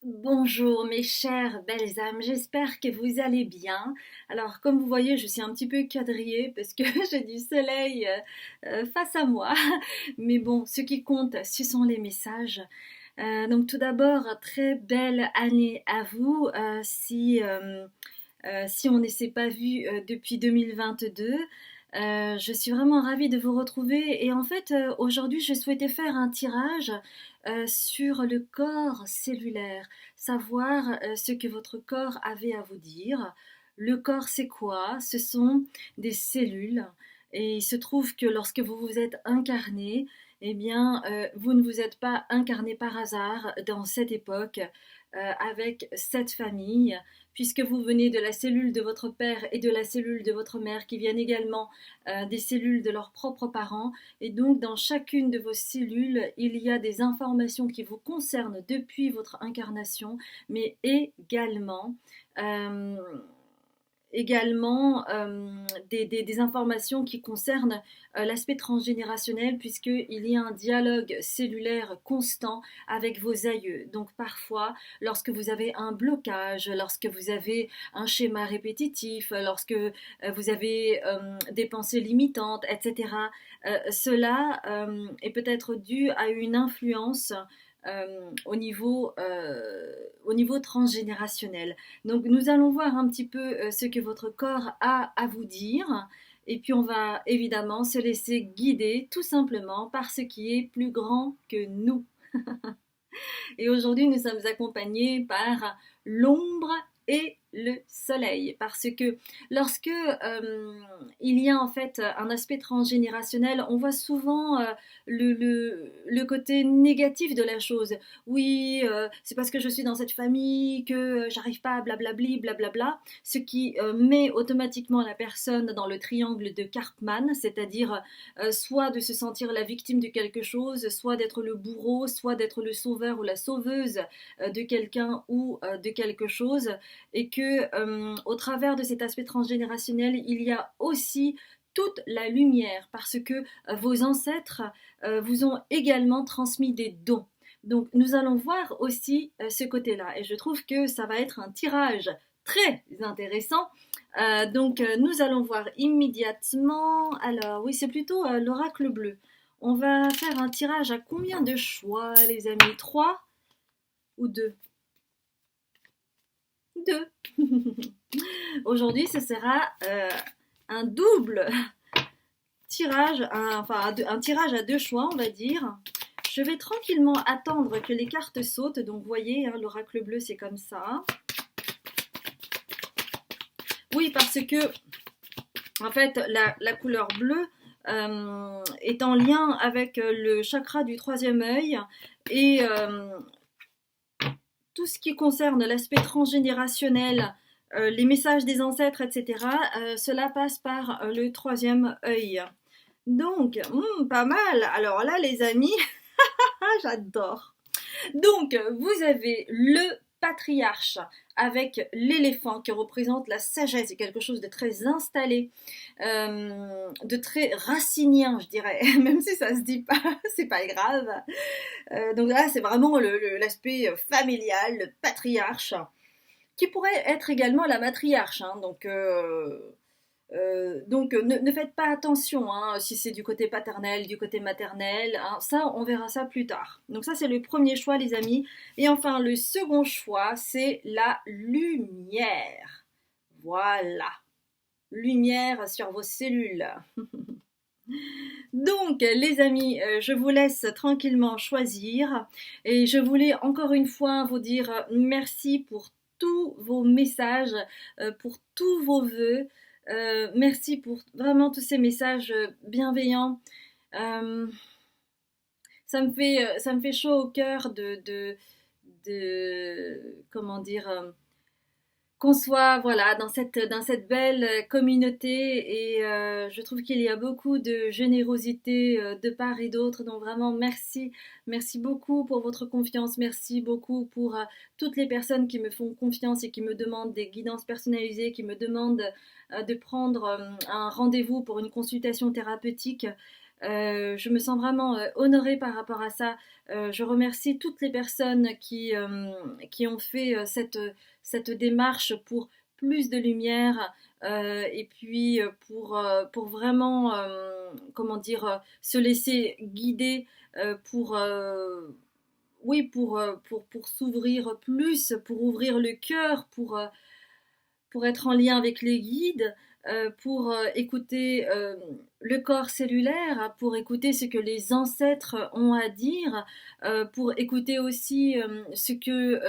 Bonjour mes chères belles âmes, j'espère que vous allez bien. Alors comme vous voyez, je suis un petit peu quadrillée parce que j'ai du soleil face à moi. Mais bon, ce qui compte, ce sont les messages. Donc tout d'abord, très belle année à vous. Si on ne s'est pas vu depuis 2022, je suis vraiment ravie de vous retrouver. Et en fait, aujourd'hui, je souhaitais faire un tirage sur le corps cellulaire, savoir ce que votre corps avait à vous dire. Le corps, c'est quoi? Ce sont des cellules. Et il se trouve que lorsque vous vous êtes incarné, eh bien, vous ne vous êtes pas incarné par hasard dans cette époque, avec cette famille, puisque vous venez de la cellule de votre père et de la cellule de votre mère, qui viennent également des cellules de leurs propres parents. Et donc, dans chacune de vos cellules, il y a des informations qui vous concernent depuis votre incarnation, mais euh, également des informations qui concernent l'aspect transgénérationnel, puisqu'il y a un dialogue cellulaire constant avec vos aïeux. Donc parfois, lorsque vous avez un blocage, lorsque vous avez un schéma répétitif, lorsque vous avez des pensées limitantes, etc., cela est peut-être dû à une influence au niveau transgénérationnel. Donc nous allons voir un petit peu ce que votre corps a à vous dire. Et puis on va évidemment se laisser guider tout simplement par ce qui est plus grand que nous. Et aujourd'hui, nous sommes accompagnés par l'ombre et le soleil. Parce que lorsque il y a en fait un aspect transgénérationnel, on voit souvent le côté négatif de la chose. Oui, c'est parce que je suis dans cette famille que j'arrive pas à blablabli, blablabla. Ce qui met automatiquement la personne dans le triangle de Karpman, c'est-à-dire soit de se sentir la victime de quelque chose, soit d'être le bourreau, soit d'être le sauveur ou la sauveuse de quelqu'un ou de quelque chose, et que au travers de cet aspect transgénérationnel, il y a aussi toute la lumière, parce que vos ancêtres vous ont également transmis des dons. Donc nous allons voir aussi ce côté-là, et je trouve que ça va être un tirage très intéressant. Nous allons voir immédiatement. Alors oui, c'est plutôt l'oracle bleu. On va faire un tirage à combien de choix, les amis? 3 ou 2? 2. Aujourd'hui, ce sera un double tirage, un tirage à 2 choix, on va dire. Je vais tranquillement attendre que les cartes sautent. Donc, vous voyez, hein, l'oracle bleu, c'est comme ça. Oui, parce que, en fait, la couleur bleue est en lien avec le chakra du troisième œil, et tout ce qui concerne l'aspect transgénérationnel, les messages des ancêtres, etc., cela passe par le troisième œil. Donc, pas mal. Alors là, les amis, j'adore. Donc, vous avez le patriarche avec l'éléphant qui représente la sagesse, c'est quelque chose de très installé, de très racinien, je dirais, même si ça se dit pas, c'est pas grave. Donc là, c'est vraiment l'aspect familial, le patriarche, qui pourrait être également la matriarche, hein. Ne faites pas attention, hein, si c'est du côté paternel, du côté maternel, hein, ça on verra ça plus tard. Donc ça c'est le premier choix, les amis. Et enfin le second choix, c'est la lumière. Voilà, lumière sur vos cellules. Donc, les amis, je vous laisse tranquillement choisir, et je voulais encore une fois vous dire merci pour tous vos messages, pour tous vos vœux. Merci pour vraiment tous ces messages bienveillants. Euh, ça me fait chaud au cœur comment dire, qu'on soit voilà dans cette belle communauté, et je trouve qu'il y a beaucoup de générosité de part et d'autre. Donc vraiment merci beaucoup pour votre confiance, merci beaucoup pour toutes les personnes qui me font confiance et qui me demandent des guidances personnalisées, qui me demandent de prendre un rendez-vous pour une consultation thérapeutique. Je me sens vraiment honorée par rapport à ça. Je remercie toutes les personnes qui ont fait cette démarche pour plus de lumière et puis pour vraiment, comment dire, se laisser guider pour oui, pour s'ouvrir plus, pour ouvrir le cœur, pour être en lien avec les guides, pour écouter le corps cellulaire, pour écouter ce que les ancêtres ont à dire, pour écouter aussi ce que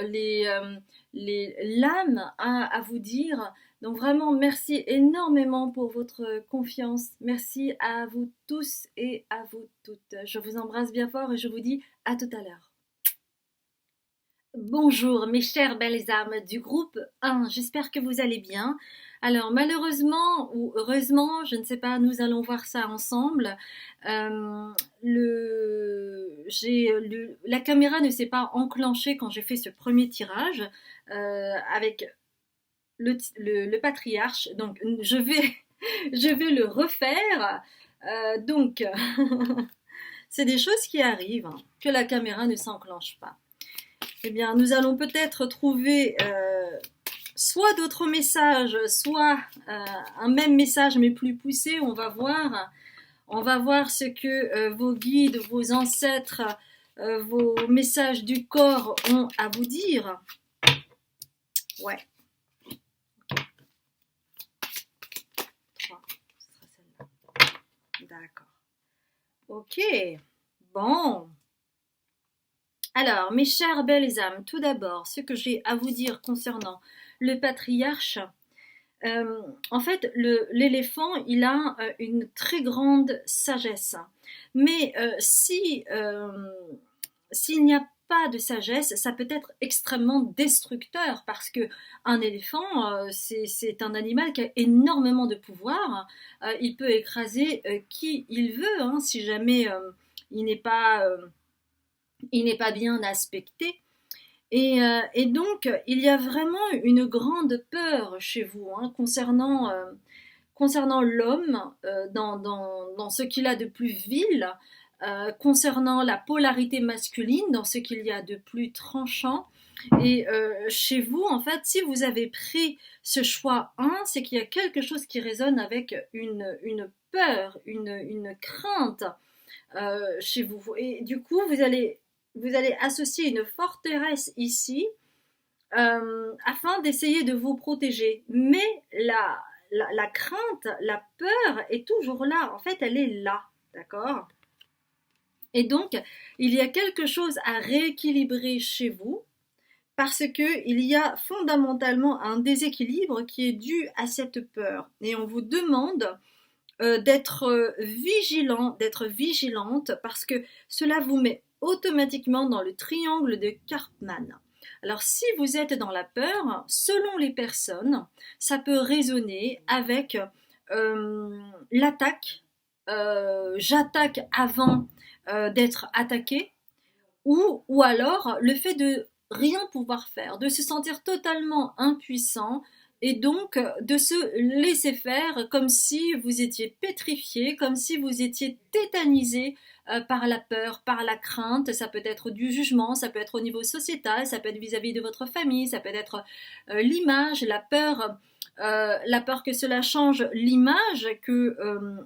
l'âme a à vous dire. Donc vraiment, merci énormément pour votre confiance. Merci à vous tous et à vous toutes. Je vous embrasse bien fort et je vous dis à tout à l'heure. Bonjour mes chères belles âmes du groupe 1, j'espère que vous allez bien. Alors malheureusement ou heureusement, je ne sais pas, nous allons voir ça ensemble. La caméra ne s'est pas enclenchée quand j'ai fait ce premier tirage avec le patriarche, donc je vais le refaire. Donc c'est des choses qui arrivent, hein, que la caméra ne s'enclenche pas. Eh bien, nous allons peut-être trouver soit d'autres messages, soit un même message mais plus poussé. On va voir ce que vos guides, vos ancêtres, vos messages du corps ont à vous dire. Ouais. Okay. 3, ce sera celle-là. D'accord. Ok. Bon. Alors, mes chères belles âmes, tout d'abord, ce que j'ai à vous dire concernant le patriarche, en fait, l'éléphant, il a une très grande sagesse. Mais s'il n'y a pas de sagesse, ça peut être extrêmement destructeur parce que un éléphant, c'est un animal qui a énormément de pouvoir. Il peut écraser qui il veut, hein, si jamais il n'est pas bien aspecté. Et donc, il y a vraiment une grande peur chez vous hein, concernant l'homme, dans ce qu'il a de plus vil, concernant la polarité masculine, dans ce qu'il y a de plus tranchant. Et chez vous, en fait, si vous avez pris ce choix 1, c'est qu'il y a quelque chose qui résonne avec une peur, une crainte chez vous. Et du coup, vous allez associer une forteresse ici afin d'essayer de vous protéger. Mais la crainte, la peur est toujours là. En fait, elle est là. D'accord? Et donc, il y a quelque chose à rééquilibrer chez vous parce que il y a fondamentalement un déséquilibre qui est dû à cette peur. Et on vous demande d'être vigilant, d'être vigilante parce que cela vous met automatiquement dans le triangle de Karpman. Alors si vous êtes dans la peur, selon les personnes, ça peut résonner avec l'attaque, j'attaque avant d'être attaqué, ou alors le fait de rien pouvoir faire, de se sentir totalement impuissant et donc de se laisser faire comme si vous étiez pétrifié, comme si vous étiez tétanisé par la peur, par la crainte. Ça peut être du jugement, ça peut être au niveau sociétal, ça peut être vis-à-vis de votre famille, ça peut être l'image, la peur que cela change l'image que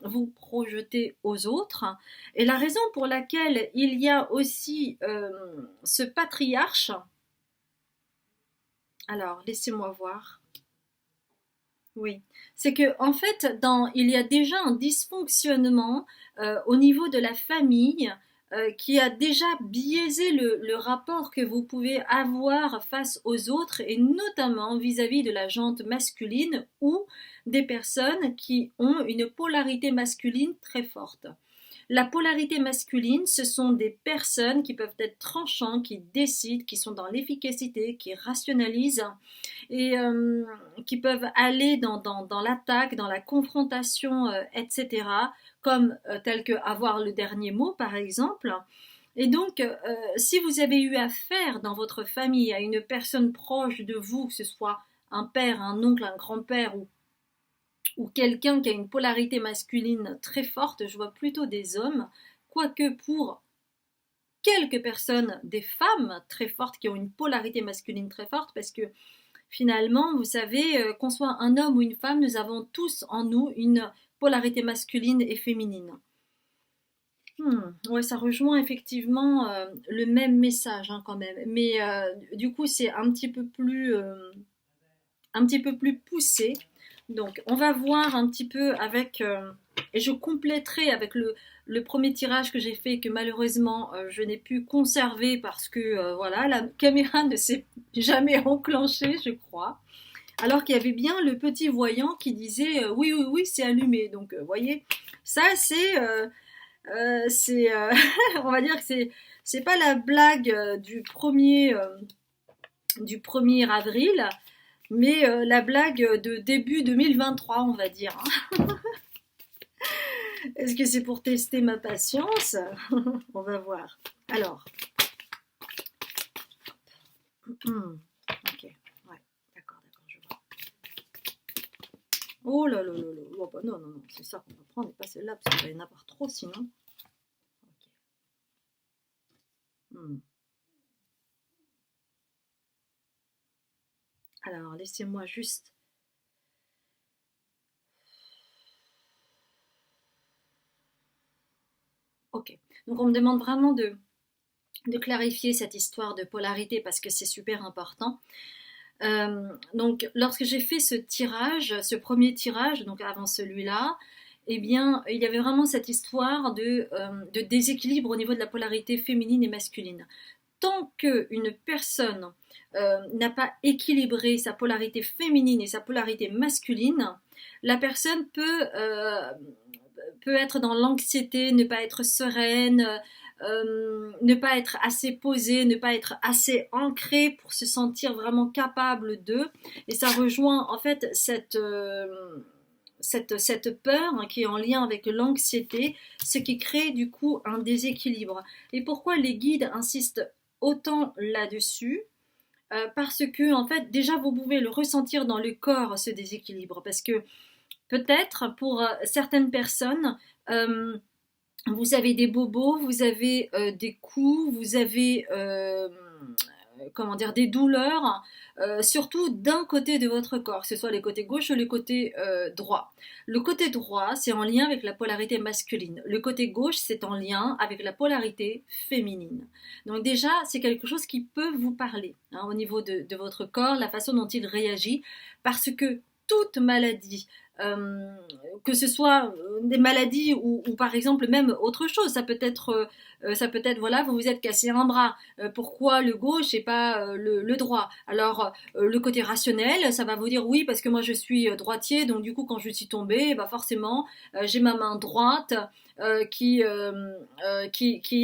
vous projetez aux autres. Et la raison pour laquelle il y a aussi ce patriarche, alors laissez-moi voir. Oui, c'est que en fait, il y a déjà un dysfonctionnement au niveau de la famille qui a déjà biaisé le rapport que vous pouvez avoir face aux autres et notamment vis-à-vis de la jante masculine ou des personnes qui ont une polarité masculine très forte. La polarité masculine, ce sont des personnes qui peuvent être tranchantes, qui décident, qui sont dans l'efficacité, qui rationalisent et qui peuvent aller dans l'attaque, dans la confrontation, etc., comme tel que avoir le dernier mot, par exemple. Et donc, si vous avez eu affaire dans votre famille à une personne proche de vous, que ce soit un père, un oncle, un grand-père ou quelqu'un qui a une polarité masculine très forte, je vois plutôt des hommes, quoique pour quelques personnes, des femmes très fortes qui ont une polarité masculine très forte, parce que finalement, vous savez, qu'on soit un homme ou une femme, nous avons tous en nous une polarité masculine et féminine. Ouais, ça rejoint effectivement le même message hein, quand même, mais du coup c'est un petit peu plus poussé. Donc on va voir un petit peu avec, et je compléterai avec le premier tirage que j'ai fait que malheureusement je n'ai pu conserver parce que voilà, la caméra ne s'est jamais enclenchée, je crois. Alors qu'il y avait bien le petit voyant qui disait oui, oui, oui, c'est allumé. Donc, vous voyez, ça, on va dire que c'est pas la blague du 1er avril, mais la blague de début 2023, on va dire. Hein. Est-ce que c'est pour tester ma patience? On va voir. Alors, ok, ouais, d'accord, je vois. Oh là là là là, oh, bah non, non, non, c'est ça qu'on va prendre et pas celle-là parce qu'il va y en avoir trop sinon. Ok. Hmm. Alors, laissez-moi juste. Ok. Donc, on me demande vraiment de clarifier cette histoire de polarité parce que c'est super important. Donc, lorsque j'ai fait ce premier tirage, donc avant celui-là, eh bien, il y avait vraiment cette histoire de déséquilibre au niveau de la polarité féminine et masculine. Tant qu'une personne n'a pas équilibré sa polarité féminine et sa polarité masculine, la personne peut être dans l'anxiété, ne pas être sereine, ne pas être assez posée, ne pas être assez ancrée pour se sentir vraiment capable de. Et ça rejoint en fait cette peur hein, qui est en lien avec l'anxiété, ce qui crée du coup un déséquilibre. Et pourquoi les guides insistent autant là-dessus? Parce que en fait déjà vous pouvez le ressentir dans le corps ce déséquilibre parce que peut-être pour certaines personnes vous avez des bobos, vous avez des coups, vous avez comment dire des douleurs, surtout d'un côté de votre corps, que ce soit le côté gauche ou le côté droit. Le côté droit, c'est en lien avec la polarité masculine. Le côté gauche, c'est en lien avec la polarité féminine. Donc déjà, c'est quelque chose qui peut vous parler hein, au niveau de votre corps, la façon dont il réagit, parce que toute maladie, euh, que ce soit des maladies ou par exemple même autre chose, ça peut être voilà, vous vous êtes cassé un bras, pourquoi le gauche et pas le droit? Alors le côté rationnel, ça va vous dire oui parce que moi je suis droitier, donc du coup quand je suis tombée, bah forcément j'ai ma main droite qui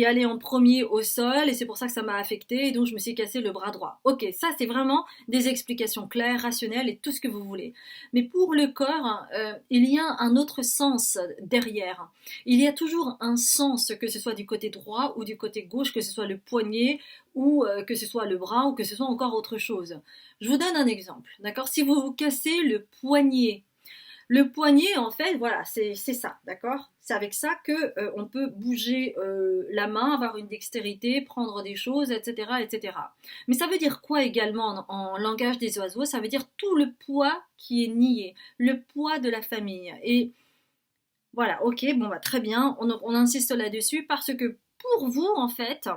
allait en premier au sol et c'est pour ça que ça m'a affecté et donc je me suis cassé le bras droit. Ok, ça c'est vraiment des explications claires, rationnelles et tout ce que vous voulez. Mais pour le corps, il y a un autre sens derrière. Il y a toujours un sens, que ce soit du côté droit ou du côté gauche, que ce soit le poignet ou que ce soit le bras ou que ce soit encore autre chose. Je vous donne un exemple, d'accord? Si vous vous cassez le poignet, en fait, voilà, c'est ça, d'accord? C'est avec ça que on peut bouger la main, avoir une dextérité, prendre des choses, etc., etc. Mais ça veut dire quoi également en langage des oiseaux? Ça veut dire tout le poids qui est nié, le poids de la famille. Et voilà, ok, bon, bah, très bien, on insiste là-dessus parce que pour vous, en fait,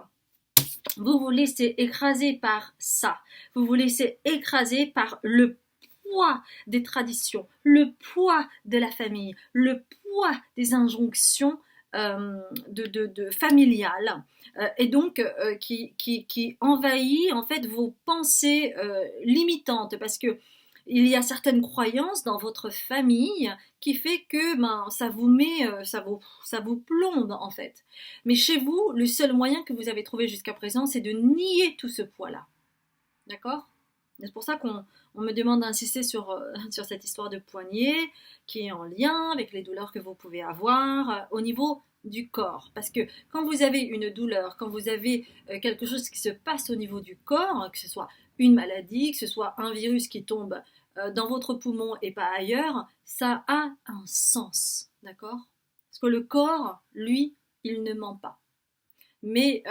vous vous laissez écraser par ça. Vous vous laissez écraser par le poids des traditions, le poids de la famille, le poids des injonctions familiales et donc qui envahit en fait vos pensées limitantes parce que il y a certaines croyances dans votre famille qui fait que ben, ça vous met, ça vous plombe en fait. Mais chez vous, le seul moyen que vous avez trouvé jusqu'à présent, c'est de nier tout ce poids-là. D'accord? C'est pour ça qu'on me demande d'insister sur, sur cette histoire de poignet qui est en lien avec les douleurs que vous pouvez avoir au niveau du corps. Parce que quand vous avez une douleur, quand vous avez quelque chose qui se passe au niveau du corps, que ce soit une maladie, que ce soit un virus qui tombe dans votre poumon et pas ailleurs, ça a un sens, d'accord? Parce que le corps, lui, il ne ment pas. Mais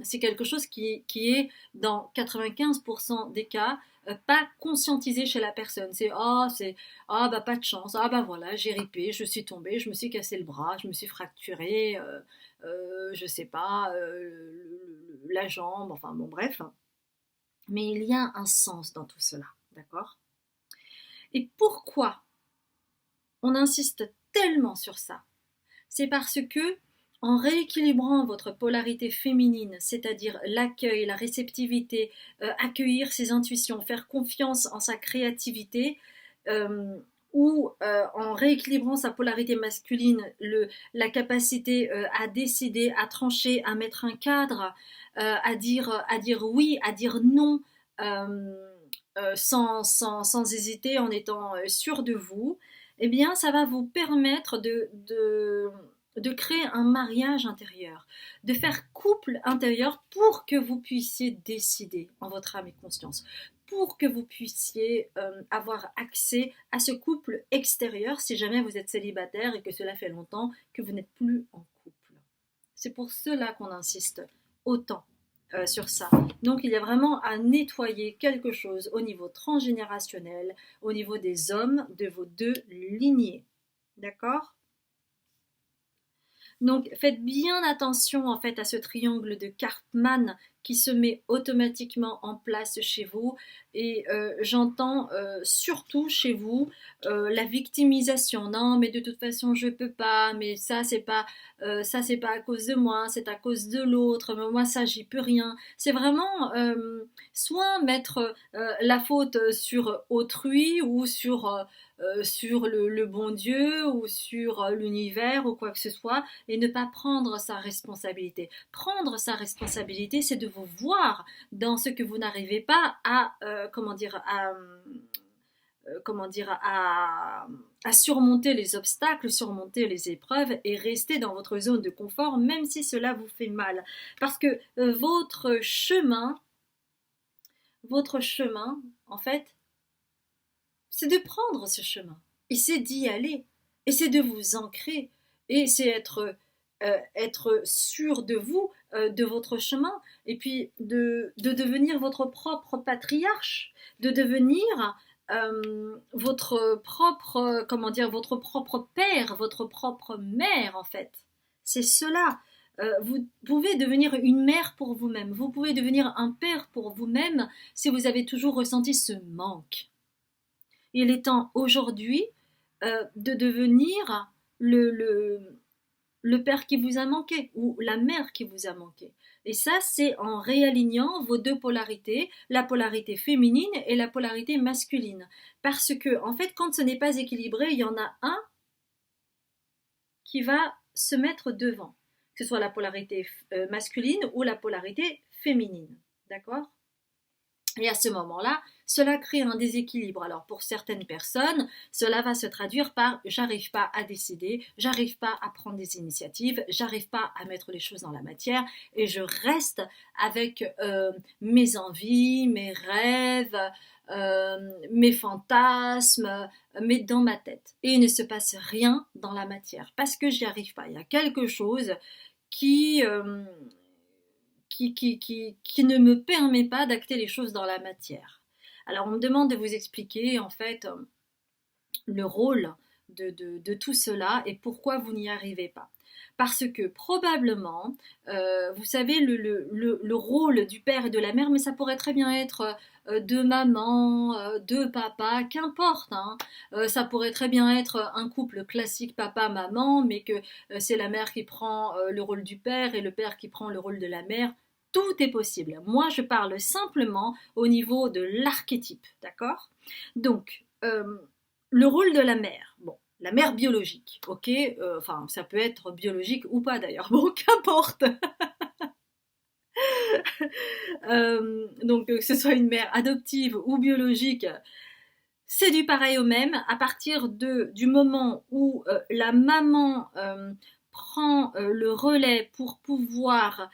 c'est quelque chose qui est, dans 95% des cas, pas conscientisé chez la personne. Ah bah pas de chance, ah bah voilà, j'ai ripé, je suis tombée, je me suis cassé le bras, je me suis fracturé, je sais pas, la jambe, enfin bon bref. Mais il y a un sens dans tout cela, d'accord? Et pourquoi on insiste tellement sur ça? C'est parce que, en rééquilibrant votre polarité féminine, c'est-à-dire l'accueil, la réceptivité, accueillir ses intuitions, faire confiance en sa créativité, euh, ou en rééquilibrant sa polarité masculine, la capacité à décider, à trancher, à mettre un cadre, à dire oui, à dire non, sans hésiter, en étant sûr de vous, eh bien, ça va vous permettre de créer un mariage intérieur, de faire couple intérieur pour que vous puissiez décider en votre âme et conscience, pour que vous puissiez avoir accès à ce couple extérieur si jamais vous êtes célibataire et que cela fait longtemps que vous n'êtes plus en couple. C'est pour cela qu'on insiste autant sur ça. Donc il y a vraiment à nettoyer quelque chose au niveau transgénérationnel, au niveau des hommes de vos deux lignées. D'accord? Donc faites bien attention en fait à ce triangle de Karpman qui se met automatiquement en place chez vous, et j'entends surtout chez vous la victimisation. Non mais de toute façon je peux pas, mais ça c'est pas à cause de moi, c'est à cause de l'autre, mais moi ça j'y peux rien. C'est vraiment soit mettre la faute sur autrui ou sur le bon Dieu ou sur l'univers ou quoi que ce soit, et ne pas prendre sa responsabilité. Prendre sa responsabilité, c'est de vous voir dans ce que vous n'arrivez pas à, à surmonter les obstacles, surmonter les épreuves et rester dans votre zone de confort, même si cela vous fait mal. Parce que votre chemin, en fait, c'est de prendre ce chemin, et c'est d'y aller, et c'est de vous ancrer, et c'est être sûr de vous, de votre chemin, et puis de devenir votre propre patriarche, de devenir votre propre, comment dire, votre propre père, votre propre mère en fait. C'est cela. Vous pouvez devenir une mère pour vous-même, vous pouvez devenir un père pour vous-même si vous avez toujours ressenti ce manque. Il est temps aujourd'hui de devenir le, le, le père qui vous a manqué ou la mère qui vous a manqué. Et ça, c'est en réalignant vos deux polarités, la polarité féminine et la polarité masculine. Parce que, en fait, quand ce n'est pas équilibré, il y en a un qui va se mettre devant, que ce soit la polarité masculine ou la polarité féminine. D'accord? Et à ce moment-là, cela crée un déséquilibre. Alors pour certaines personnes, cela va se traduire par j'arrive pas à décider, j'arrive pas à prendre des initiatives, j'arrive pas à mettre les choses dans la matière, et je reste avec mes envies, mes rêves, mes fantasmes, mais dans ma tête. Et il ne se passe rien dans la matière parce que j'y arrive pas. Il y a quelque chose qui, qui ne me permet pas d'acter les choses dans la matière. Alors on me demande de vous expliquer en fait le rôle de tout cela et pourquoi vous n'y arrivez pas. Parce que probablement, vous savez, le rôle du père et de la mère, mais ça pourrait très bien être de maman, de papa, qu'importe. Hein. Ça pourrait très bien être un couple classique papa-maman, mais que c'est la mère qui prend le rôle du père et le père qui prend le rôle de la mère. Tout est possible. Moi, je parle simplement au niveau de l'archétype, d'accord? Donc, le rôle de la mère. Bon, la mère biologique, ok, enfin ça peut être biologique ou pas d'ailleurs, bon qu'importe. Donc que ce soit une mère adoptive ou biologique, c'est du pareil au même. À partir du moment où la maman prend le relais pour pouvoir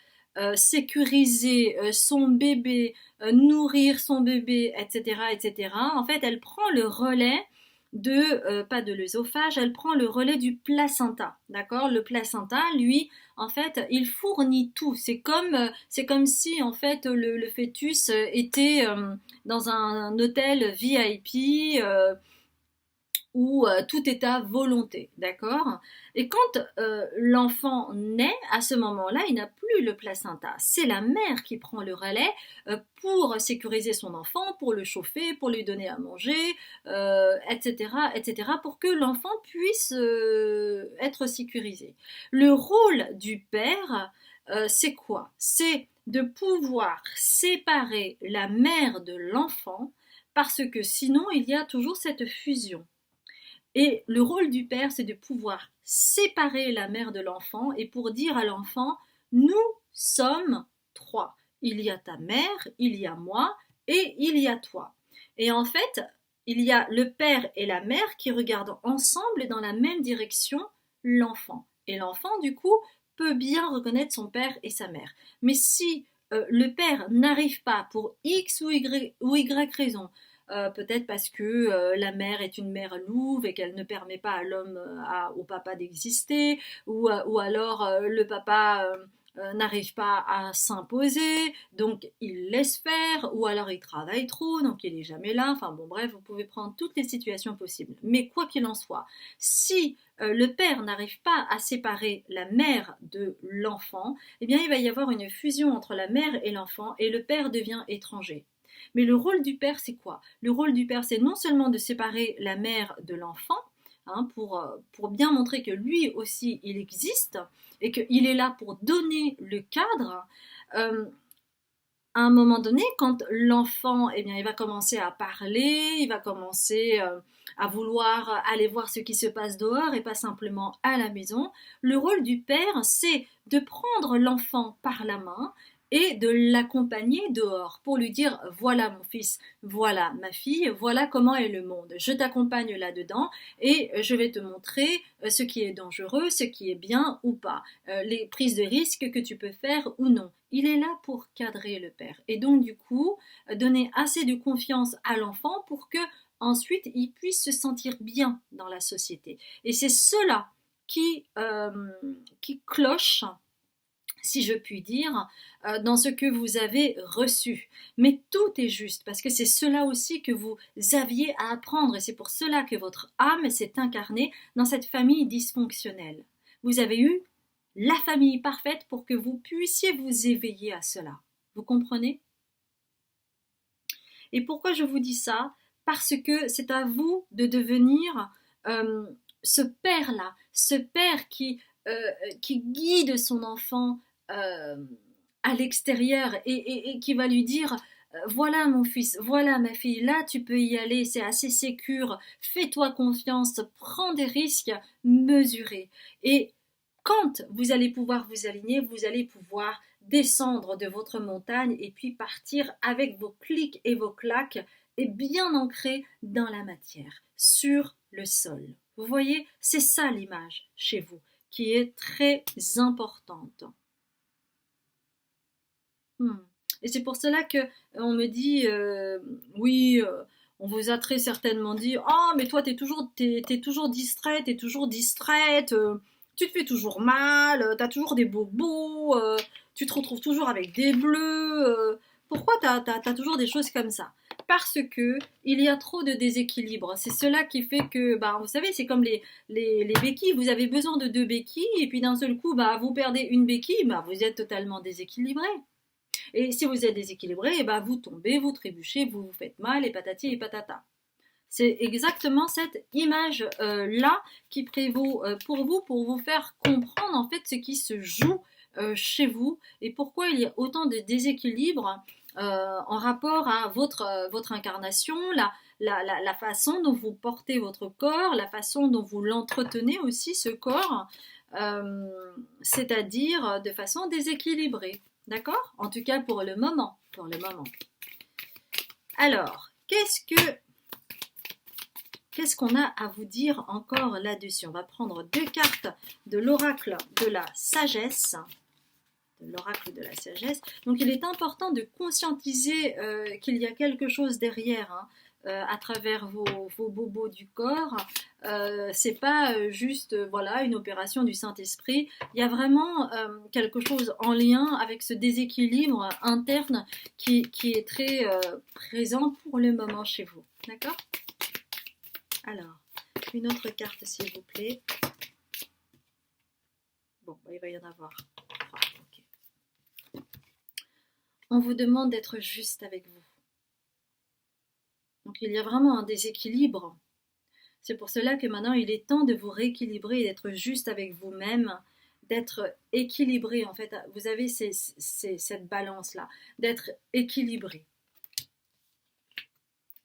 sécuriser son bébé, nourrir son bébé, etc., etc., en fait, elle prend le relais pas de l'œsophage, elle prend le relais du placenta, d'accord? Le placenta, lui, en fait, il fournit tout. C'est comme si, en fait, le fœtus était dans un hôtel VIP où tout est à volonté, d'accord? Et quand l'enfant naît, à ce moment-là, il n'a plus le placenta. C'est la mère qui prend le relais pour sécuriser son enfant, pour le chauffer, pour lui donner à manger, etc., etc., pour que l'enfant puisse être sécurisé. Le rôle du père, c'est quoi? C'est de pouvoir séparer la mère de l'enfant parce que sinon il y a toujours cette fusion. Et le rôle du père, c'est de pouvoir séparer la mère de l'enfant et pour dire à l'enfant, nous sommes trois. Il y a ta mère, il y a moi et il y a toi. Et en fait, il y a le père et la mère qui regardent ensemble dans la même direction l'enfant. Et l'enfant, du coup, peut bien reconnaître son père et sa mère. Mais si le père n'arrive pas pour X ou Y raison, peut-être parce que la mère est une mère louve et qu'elle ne permet pas à l'homme, au papa d'exister, ou alors le papa n'arrive pas à s'imposer, donc il laisse faire, ou alors il travaille trop, donc il n'est jamais là. Enfin bon, bref, vous pouvez prendre toutes les situations possibles. Mais quoi qu'il en soit, si le père n'arrive pas à séparer la mère de l'enfant, eh bien il va y avoir une fusion entre la mère et l'enfant, et le père devient étranger. Mais le rôle du père, c'est quoi? Le rôle du père, c'est non seulement de séparer la mère de l'enfant, hein, pour bien montrer que lui aussi, il existe, et qu'il est là pour donner le cadre. À un moment donné, quand l'enfant, eh bien, il va commencer à parler, il va commencer à vouloir aller voir ce qui se passe dehors et pas simplement à la maison, le rôle du père, c'est de prendre l'enfant par la main et de l'accompagner dehors pour lui dire voilà mon fils, voilà ma fille, voilà comment est le monde. Je t'accompagne là-dedans et je vais te montrer ce qui est dangereux, ce qui est bien ou pas, les prises de risques que tu peux faire ou non. Il est là pour cadrer le père et donc du coup donner assez de confiance à l'enfant pour que ensuite il puisse se sentir bien dans la société. Et c'est cela qui cloche, si je puis dire, dans ce que vous avez reçu. Mais tout est juste, parce que c'est cela aussi que vous aviez à apprendre, et c'est pour cela que votre âme s'est incarnée dans cette famille dysfonctionnelle. Vous avez eu la famille parfaite pour que vous puissiez vous éveiller à cela. Vous comprenez? Et pourquoi je vous dis ça? Parce que c'est à vous de devenir euh, ce père-là, ce père qui guide son enfant euh, à l'extérieur et qui va lui dire voilà mon fils, voilà ma fille, là tu peux y aller, c'est assez sécure, fais-toi confiance, prends des risques mesurés. Et quand vous allez pouvoir vous aligner, vous allez pouvoir descendre de votre montagne et puis partir avec vos clics et vos claques et bien ancrés dans la matière, sur le sol. Vous voyez, c'est ça l'image chez vous qui est très importante. Hmm. Et c'est pour cela que on me dit oui, on vous a très certainement dit oh mais toi t'es toujours distrait, t'es toujours distraite, tu te fais toujours mal, t'as toujours des bobos, tu te retrouves toujours avec des bleus. Pourquoi t'as toujours des choses comme ça? Parce que il y a trop de déséquilibre. C'est cela qui fait que, bah, vous savez, c'est comme les béquilles. Vous avez besoin de deux béquilles et puis d'un seul coup, bah, vous perdez une béquille, bah, vous êtes totalement déséquilibré. Et si vous êtes déséquilibré, eh ben vous tombez, vous trébuchez, vous vous faites mal, et patati et patata. C'est exactement cette image-là qui prévaut pour vous faire comprendre en fait ce qui se joue chez vous et pourquoi il y a autant de déséquilibre en rapport à votre incarnation, la façon dont vous portez votre corps, la façon dont vous l'entretenez aussi, ce corps, c'est-à-dire de façon déséquilibrée. D'accord? En tout cas pour le moment. Pour le moment. Alors, qu'est-ce qu'on a à vous dire encore là-dessus? On va prendre deux cartes de l'oracle de la sagesse. de l'oracle de la sagesse. Donc il est important de conscientiser qu'il y a quelque chose derrière, hein, à travers vos bobos du corps. C'est pas juste voilà une opération du Saint-Esprit. Il y a vraiment quelque chose en lien avec ce déséquilibre interne qui est très présent pour le moment chez vous. D'accord? Alors, une autre carte s'il vous plaît. Bon, bah, il va y en avoir 3. Okay. On vous demande d'être juste avec vous. Donc il y a vraiment un déséquilibre. C'est pour cela que maintenant il est temps de vous rééquilibrer et d'être juste avec vous-même, d'être équilibré. En fait, vous avez cette balance-là, d'être équilibré,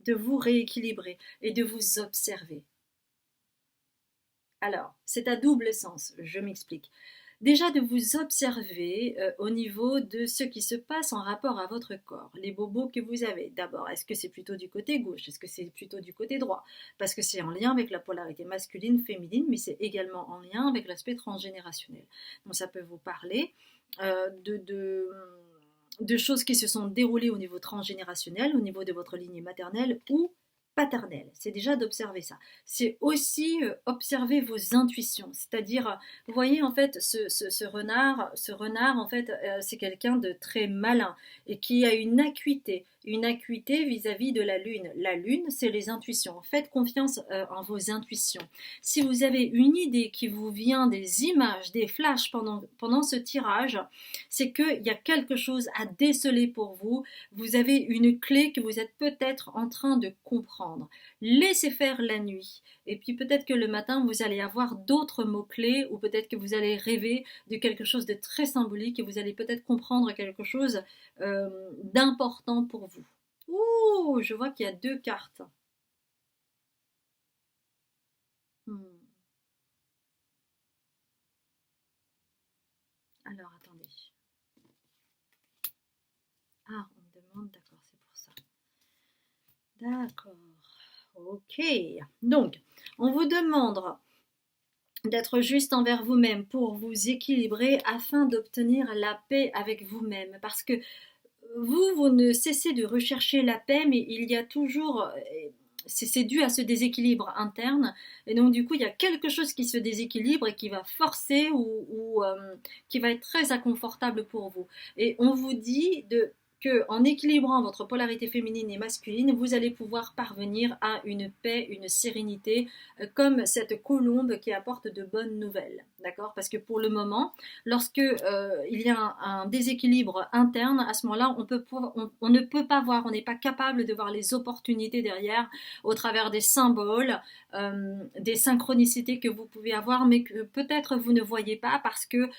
de vous rééquilibrer et de vous observer. Alors, c'est à double sens, je m'explique. Déjà de vous observer au niveau de ce qui se passe en rapport à votre corps, les bobos que vous avez. D'abord, est-ce que c'est plutôt du côté gauche? Est-ce que c'est plutôt du côté droit? Parce que c'est en lien avec la polarité masculine, féminine, mais c'est également en lien avec l'aspect transgénérationnel. Donc ça peut vous parler de choses qui se sont déroulées au niveau transgénérationnel, au niveau de votre lignée maternelle ou paternelle. C'est déjà d'observer ça. C'est aussi observer vos intuitions. C'est-à-dire, vous voyez en fait ce renard en fait c'est quelqu'un de très malin et qui a une acuité vis-à-vis de la lune. La lune, c'est les intuitions. Faites confiance en vos intuitions. Si vous avez une idée qui vous vient, des images, des flashs pendant ce tirage, c'est qu'il y a quelque chose à déceler pour vous. Vous avez une clé que vous êtes peut-être en train de comprendre. Laissez faire la nuit. Et puis peut-être que le matin, vous allez avoir d'autres mots-clés ou peut-être que vous allez rêver de quelque chose de très symbolique et vous allez peut-être comprendre quelque chose d'important pour vous. Ouh, je vois qu'il y a 2 cartes. Alors, attendez. Ah, on me demande, d'accord, c'est pour ça. D'accord. Ok. Donc, on vous demande d'être juste envers vous-même pour vous équilibrer afin d'obtenir la paix avec vous-même. Parce que vous ne cessez de rechercher la paix, mais il y a toujours... c'est dû à ce déséquilibre interne. Et donc, du coup, il y a quelque chose qui se déséquilibre et qui va forcer ou qui va être très inconfortable pour vous. Et on vous dit que en équilibrant votre polarité féminine et masculine, vous allez pouvoir parvenir à une paix, une sérénité, comme cette colombe qui apporte de bonnes nouvelles. D'accord? Parce que pour le moment, lorsque il y a un déséquilibre interne, à ce moment-là, on ne peut pas voir, on n'est pas capable de voir les opportunités derrière au travers des symboles, des synchronicités que vous pouvez avoir, mais que peut-être vous ne voyez pas parce que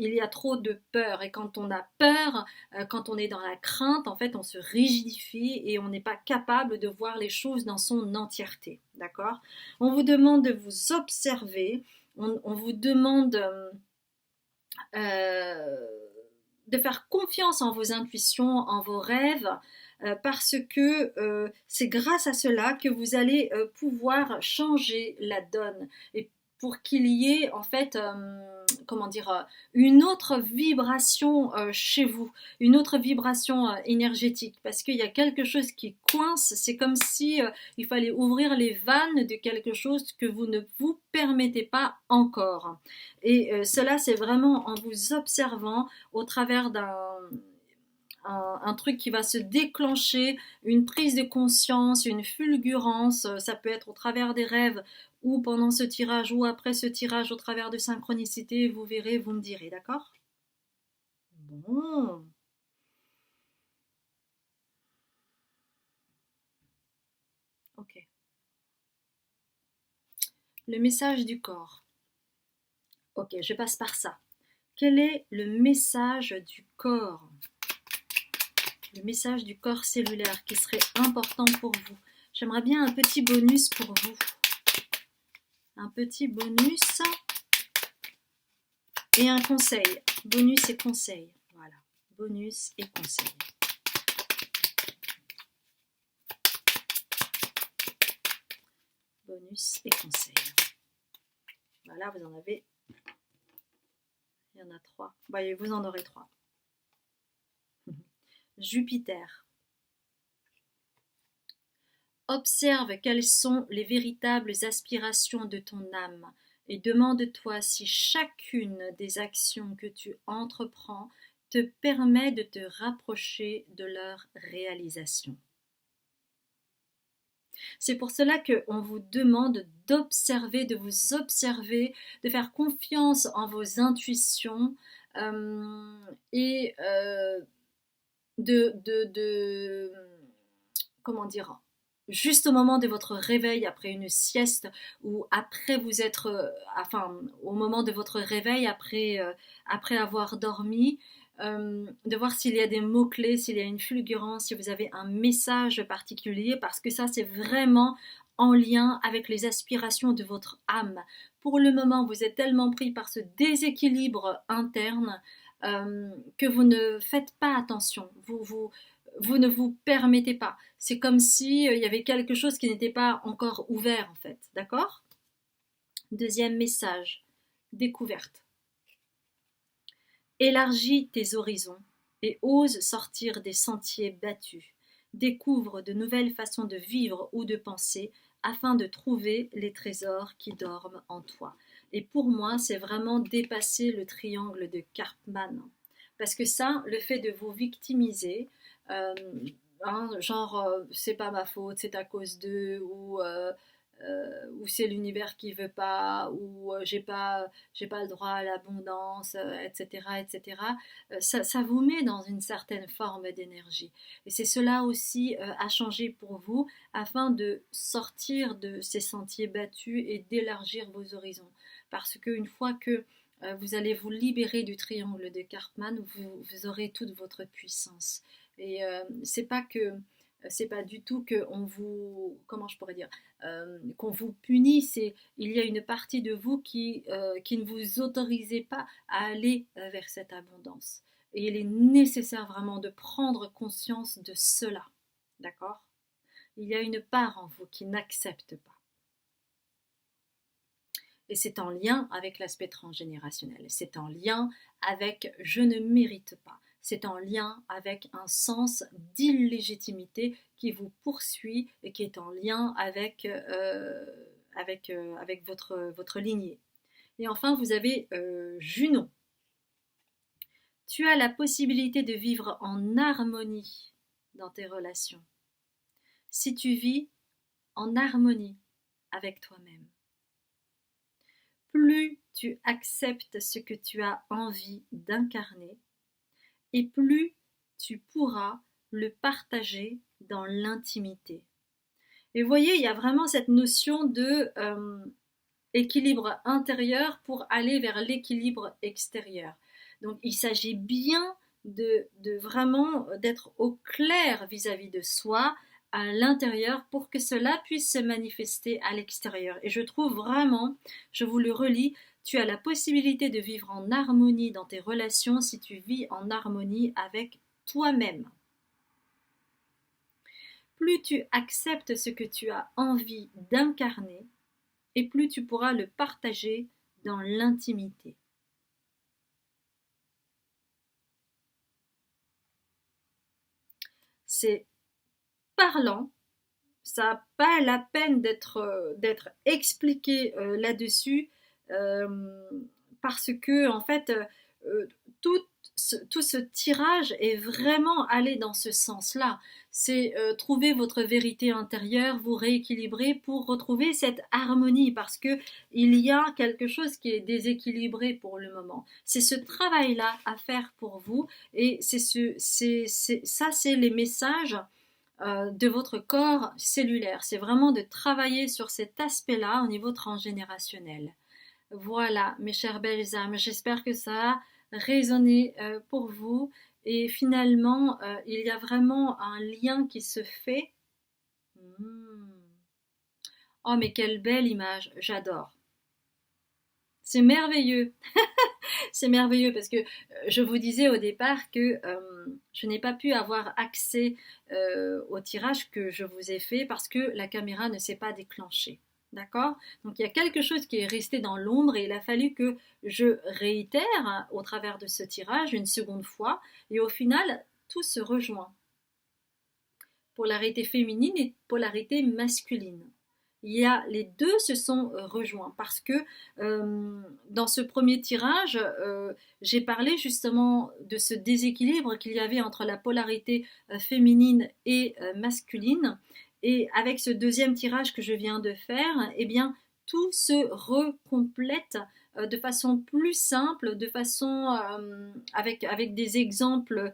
il y a trop de peur. Et quand on a peur, quand on est dans la crainte, en fait, on se rigidifie et on n'est pas capable de voir les choses dans son entièreté. D'accord? On vous demande de vous observer, on vous demande de faire confiance en vos intuitions, en vos rêves, parce que c'est grâce à cela que vous allez pouvoir changer la donne. Et pour qu'il y ait en fait, comment dire, une autre vibration chez vous, une autre vibration énergétique, parce qu'il y a quelque chose qui coince, c'est comme si il fallait ouvrir les vannes de quelque chose que vous ne vous permettez pas encore. Et cela, c'est vraiment en vous observant au travers un truc qui va se déclencher, une prise de conscience, une fulgurance, ça peut être au travers des rêves ou pendant ce tirage ou après ce tirage au travers de synchronicité, vous verrez, vous me direz, d'accord? Bon. Ok. Le message du corps. Ok, je passe par ça. Quel est le message du corps? Le message du corps cellulaire qui serait important pour vous. J'aimerais bien un petit bonus pour vous. Un petit bonus et un conseil. Bonus et conseil. Voilà. Bonus et conseil. Bonus et conseil. Voilà, vous en avez. Il y en a 3. Bah, vous en aurez 3. Jupiter. Observe quelles sont les véritables aspirations de ton âme et demande-toi si chacune des actions que tu entreprends te permet de te rapprocher de leur réalisation. C'est pour cela qu'on vous demande d'observer, de vous observer, de faire confiance en vos intuitions et de comment dire, juste au moment de votre réveil après une sieste ou après vous être, enfin au moment de votre réveil après avoir dormi, de voir s'il y a des mots-clés, s'il y a une fulgurance, si vous avez un message particulier, parce que ça c'est vraiment en lien avec les aspirations de votre âme. Pour le moment, vous êtes tellement pris par ce déséquilibre interne que vous ne faites pas attention. Vous ne vous permettez pas. C'est comme si il y avait quelque chose qui n'était pas encore ouvert en fait. D'accord? Deuxième message, découverte. Élargis tes horizons et ose sortir des sentiers battus. Découvre de nouvelles façons de vivre ou de penser afin de trouver les trésors qui dorment en toi. Et pour moi, c'est vraiment dépasser le triangle de Karpman. Parce que ça, le fait de vous victimiser, euh, genre c'est pas ma faute, c'est à cause d'eux, ou c'est l'univers qui veut pas, ou j'ai pas le droit à l'abondance, etc., etc. Ça vous met dans une certaine forme d'énergie. Et c'est cela aussi à changer pour vous afin de sortir de ces sentiers battus et d'élargir vos horizons. Parce qu'une fois que vous allez vous libérer du triangle de Karpman, vous aurez toute votre puissance. Et c'est pas du tout que on vous, comment je pourrais dire, qu'on vous punit. C'est il y a une partie de vous qui ne vous autorisez pas à aller vers cette abondance. Et il est nécessaire vraiment de prendre conscience de cela, d'accord? Il y a une part en vous qui n'accepte pas. Et c'est en lien avec l'aspect transgénérationnel. C'est en lien avec je ne mérite pas. C'est en lien avec un sens d'illégitimité qui vous poursuit et qui est en lien avec votre lignée. Et enfin, vous avez Junon. Tu as la possibilité de vivre en harmonie dans tes relations. Si tu vis en harmonie avec toi-même. Plus tu acceptes ce que tu as envie d'incarner, et plus tu pourras le partager dans l'intimité. Et vous voyez, il y a vraiment cette notion de équilibre intérieur pour aller vers l'équilibre extérieur. Donc il s'agit bien de vraiment d'être au clair vis-à-vis de soi, à l'intérieur, pour que cela puisse se manifester à l'extérieur. Et je trouve vraiment, je vous le relis, tu as la possibilité de vivre en harmonie dans tes relations si tu vis en harmonie avec toi-même. Plus tu acceptes ce que tu as envie d'incarner, et plus tu pourras le partager dans l'intimité. C'est parlant, ça n'a pas la peine d'être expliqué là-dessus, parce que en fait, tout, tout ce tirage est vraiment allé dans ce sens-là. C'est trouver votre vérité intérieure, vous rééquilibrer pour retrouver cette harmonie, parce que il y a quelque chose qui est déséquilibré pour le moment. C'est ce travail-là à faire pour vous, et ça, c'est les messages de votre corps cellulaire. C'est vraiment de travailler sur cet aspect-là au niveau transgénérationnel. Voilà, mes chères belles âmes, j'espère que ça a résonné pour vous. Et finalement, il y a vraiment un lien qui se fait. Mmh. Oh, mais quelle belle image, j'adore. C'est merveilleux. C'est merveilleux parce que je vous disais au départ que je n'ai pas pu avoir accès au tirage que je vous ai fait parce que la caméra ne s'est pas déclenchée. D'accord? Donc il y a quelque chose qui est resté dans l'ombre et il a fallu que je réitère au travers de ce tirage une seconde fois. Et au final, tout se rejoint. Polarité féminine et polarité masculine. Les deux se sont rejoints parce que dans ce premier tirage, j'ai parlé justement de ce déséquilibre qu'il y avait entre la polarité féminine et masculine. Et avec ce deuxième tirage que je viens de faire, eh bien, tout se recomplète de façon plus simple, de façon avec des exemples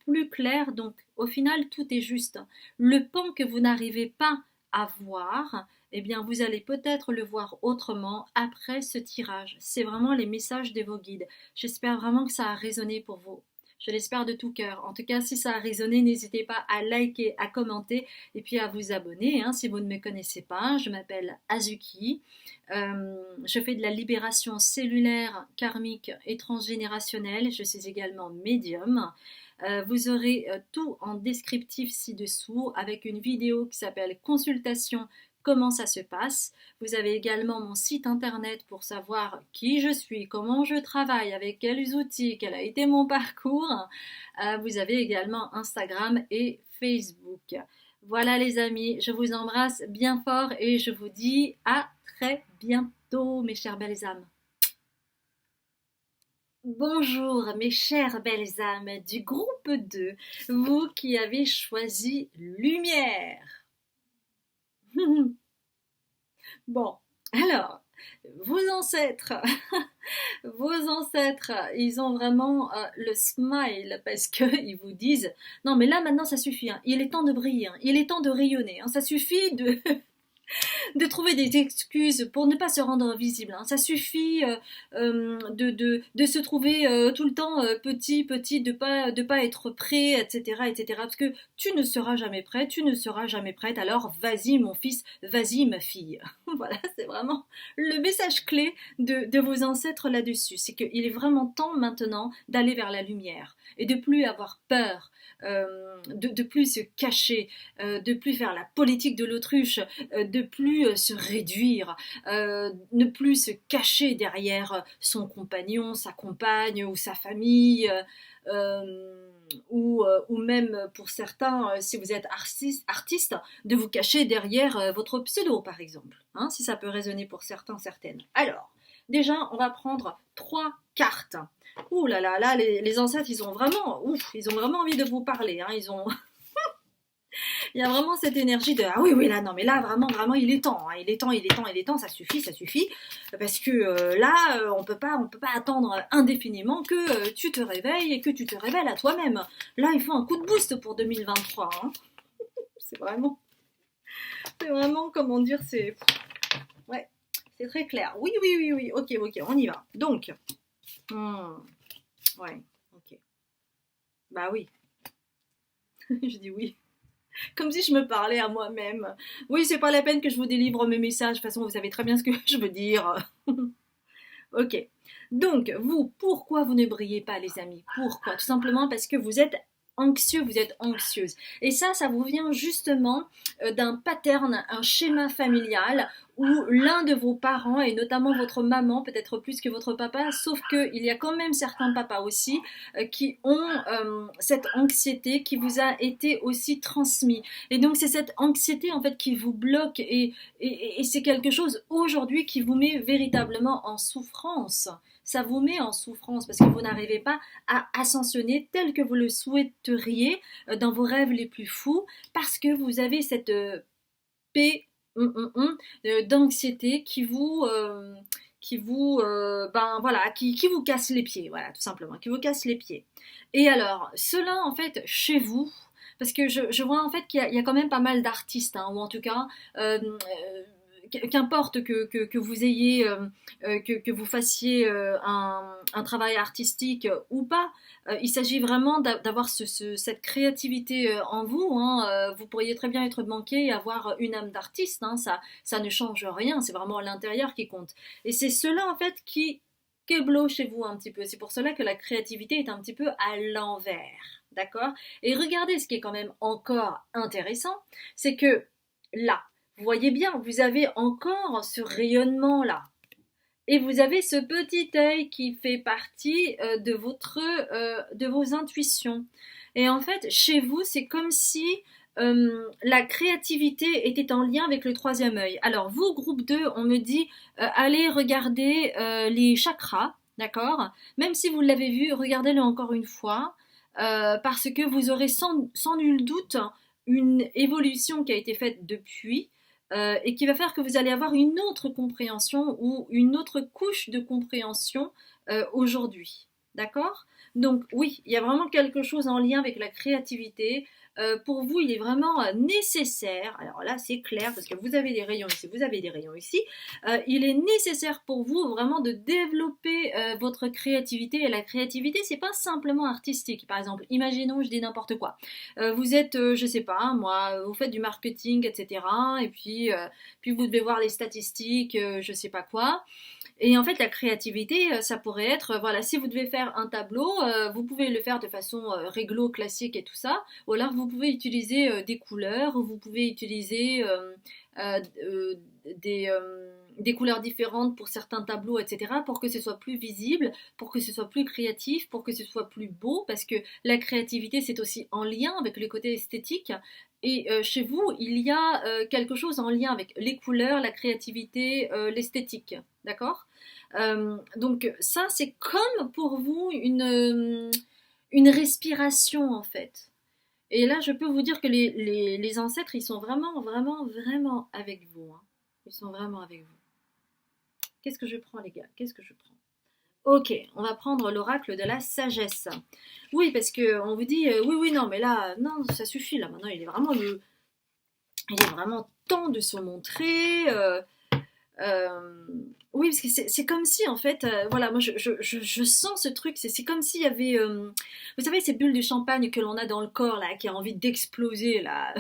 plus clairs. Donc, au final, tout est juste. Le pan que vous n'arrivez pas à voir, eh bien, vous allez peut-être le voir autrement après ce tirage. C'est vraiment les messages de vos guides. J'espère vraiment que ça a résonné pour vous. Je l'espère de tout cœur. En tout cas, si ça a résonné, n'hésitez pas à liker, à commenter et puis à vous abonner. Si vous ne me connaissez pas, je m'appelle Azuki. Je fais de la libération cellulaire, karmique et transgénérationnelle. Je suis également médium. Vous aurez tout en descriptif ci-dessous avec une vidéo qui s'appelle Consultation. Comment ça se passe. Vous avez également mon site internet pour savoir qui je suis, comment je travaille, avec quels outils, quel a été mon parcours. Vous avez également Instagram et Facebook. Voilà les amis, je vous embrasse bien fort et je vous dis à très bientôt mes chères belles âmes. Bonjour mes chères belles âmes du groupe 2, vous qui avez choisi Lumière. Bon, alors, vos ancêtres, ils ont vraiment le smile parce qu'ils vous disent non mais là maintenant ça suffit, il est temps de briller, il est temps de rayonner, ça suffit de trouver des excuses pour ne pas se rendre visible. Ça suffit de se trouver tout le temps petit, de pas être prêt, etc., etc. Parce que tu ne seras jamais prêt, tu ne seras jamais prête. Alors vas-y mon fils, vas-y ma fille. Voilà, c'est vraiment le message clé de vos ancêtres là-dessus. C'est qu'il est vraiment temps maintenant d'aller vers la lumière et de plus avoir peur. De plus se cacher, de plus faire la politique de l'autruche, de plus se réduire, ne plus se cacher derrière son compagnon, sa compagne ou sa famille, ou même pour certains, si vous êtes artiste, de vous cacher derrière votre pseudo par exemple, si ça peut résonner pour certains, certaines. Alors, déjà, on va prendre 3 cartes. Ouh là là, là les ancêtres, ils ont vraiment envie de vous parler. Il y a vraiment cette énergie de ah oui là non mais là vraiment il est temps, ça suffit parce que là on peut pas attendre indéfiniment que tu te réveilles et que tu te révèles à toi-même. Là il faut un coup de boost pour 2023. C'est vraiment comment dire, c'est très clair. Oui, ok, on y va. Donc ouais, ok. Bah oui. Je dis oui. Comme si je me parlais à moi-même. Oui, c'est pas la peine que je vous délivre mes messages. De toute façon, vous savez très bien ce que je veux dire. Ok. Donc, pourquoi vous ne brillez pas, les amis? Pourquoi? Tout simplement parce que vous êtes anxieux, vous êtes anxieuse. Et ça vous vient justement d'un pattern, un schéma familial où l'un de vos parents, et notamment votre maman, peut-être plus que votre papa, sauf qu'il y a quand même certains papas aussi qui ont cette anxiété qui vous a été aussi transmise. Et donc c'est cette anxiété en fait qui vous bloque et c'est quelque chose aujourd'hui qui vous met véritablement en souffrance. Ça vous met en souffrance parce que vous n'arrivez pas à ascensionner tel que vous le souhaiteriez dans vos rêves les plus fous parce que vous avez cette paix d'anxiété qui vous casse les pieds, voilà, tout simplement, qui vous casse les pieds. Et alors, cela en fait chez vous, parce que je vois en fait qu'il y a quand même pas mal d'artistes, ou en tout cas qu'importe que vous ayez, que vous fassiez un travail artistique ou pas, il s'agit vraiment d'avoir cette créativité en vous. Vous pourriez très bien être manqué et avoir une âme d'artiste. Ça ne change rien, c'est vraiment l'intérieur qui compte. Et c'est cela en fait qui keblo chez vous un petit peu. C'est pour cela que la créativité est un petit peu à l'envers. D'accord? Et regardez ce qui est quand même encore intéressant, c'est que là, vous voyez bien, vous avez encore ce rayonnement-là. Et vous avez ce petit œil qui fait partie de vos intuitions. Et en fait, chez vous, c'est comme si la créativité était en lien avec le troisième œil. Alors, vous, groupe 2, on me dit, allez regarder les chakras, d'accord? Même si vous l'avez vu, regardez-le encore une fois, parce que vous aurez sans nul doute une évolution qui a été faite depuis et qui va faire que vous allez avoir une autre compréhension ou une autre couche de compréhension aujourd'hui. D'accord? Donc oui, il y a vraiment quelque chose en lien avec la créativité. Pour vous, il est vraiment nécessaire, alors là c'est clair parce que vous avez des rayons ici, vous avez des rayons ici, il est nécessaire pour vous vraiment de développer votre créativité. Et la créativité, c'est pas simplement artistique. Par exemple, imaginons, je dis n'importe quoi. Vous êtes, je sais pas, moi, vous faites du marketing, etc. Et puis vous devez voir les statistiques, je sais pas quoi. Et en fait, la créativité, ça pourrait être, voilà, si vous devez faire un tableau, vous pouvez le faire de façon réglo, classique et tout ça, ou alors vous pouvez utiliser des couleurs, ou vous pouvez utiliser euh, euh, des couleurs différentes pour certains tableaux, etc., pour que ce soit plus visible, pour que ce soit plus créatif, pour que ce soit plus beau, parce que la créativité, c'est aussi en lien avec le côté esthétique. Et chez vous, il y a quelque chose en lien avec les couleurs, la créativité, l'esthétique. D'accord? Donc ça, c'est comme pour vous une respiration en fait. Et là, je peux vous dire que les ancêtres, ils sont vraiment, vraiment, vraiment avec vous, hein. Ils sont vraiment avec vous. Qu'est-ce que je prends, les gars? Qu'est-ce que je prends? Ok, on va prendre l'oracle de la sagesse. Oui, parce que on vous dit, oui, oui, non, mais là, non, ça suffit, là, maintenant, il est vraiment temps de se montrer. Euh, oui, parce que c'est comme si, en fait, voilà, moi je sens ce truc, c'est comme s'il y avait, vous savez, ces bulles de champagne que l'on a dans le corps, là, qui a envie d'exploser, là.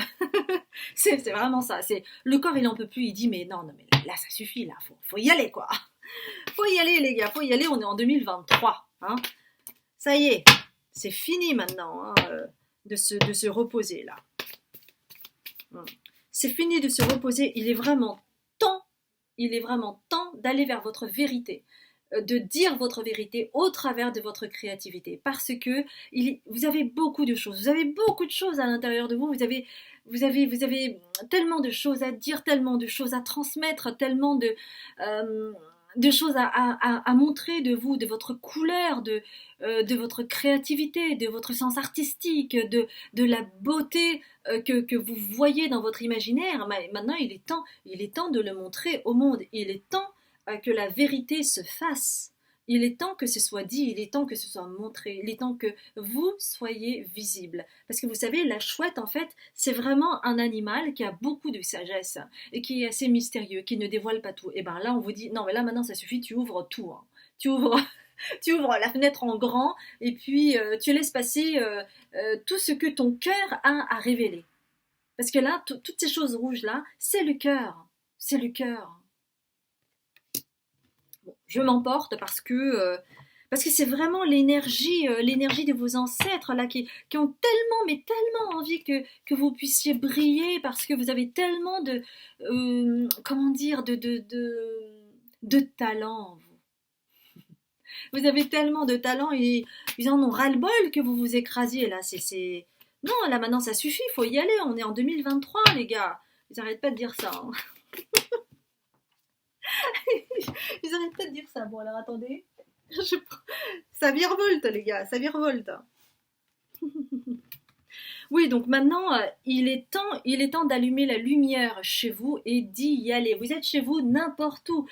C'est vraiment ça. Le corps, il en peut plus, il dit, mais non, non, mais là, ça suffit, là, faut y aller, quoi. Faut y aller, les gars, faut y aller, on est en 2023, hein. Ça y est, c'est fini maintenant, hein, de se reposer, là. C'est fini de se reposer, il est vraiment temps d'aller vers votre vérité, de dire votre vérité au travers de votre créativité, parce que vous avez beaucoup de choses, vous avez beaucoup de choses à l'intérieur de vous, vous avez tellement de choses à dire, tellement de choses à transmettre, tellement de choses à montrer de vous, de votre couleur, de votre créativité, de votre sens artistique, de la beauté que vous voyez dans votre imaginaire. Maintenant, il est temps de le montrer au monde. Il est temps que la vérité se fasse. Il est temps que ce soit dit, il est temps que ce soit montré, il est temps que vous soyez visible. Parce que vous savez, la chouette, en fait, c'est vraiment un animal qui a beaucoup de sagesse et qui est assez mystérieux, qui ne dévoile pas tout. Et bien là, on vous dit, non, mais là, maintenant, ça suffit, tu ouvres tout, hein. Tu ouvres, tu ouvres la fenêtre en grand et puis tu laisses passer tout ce que ton cœur a à révéler. Parce que là, toutes ces choses rouges-là, c'est le cœur. C'est le cœur. Bon, je m'emporte parce que c'est vraiment l'énergie de vos ancêtres là qui ont tellement, mais tellement envie que vous puissiez briller parce que vous avez tellement comment dire, de talent. Vous avez tellement de talent et ils en ont ras-le-bol que vous vous écrasiez là. Non, là maintenant ça suffit, faut y aller. On est en 2023, les gars. Ils arrêtent pas de dire ça, hein. Ils arrêtent pas de dire ça. Bon, alors attendez. Je... Ça virevolte, les gars, ça virevolte. Oui, donc maintenant, il est temps d'allumer la lumière chez vous et d'y aller. Vous êtes chez vous n'importe où.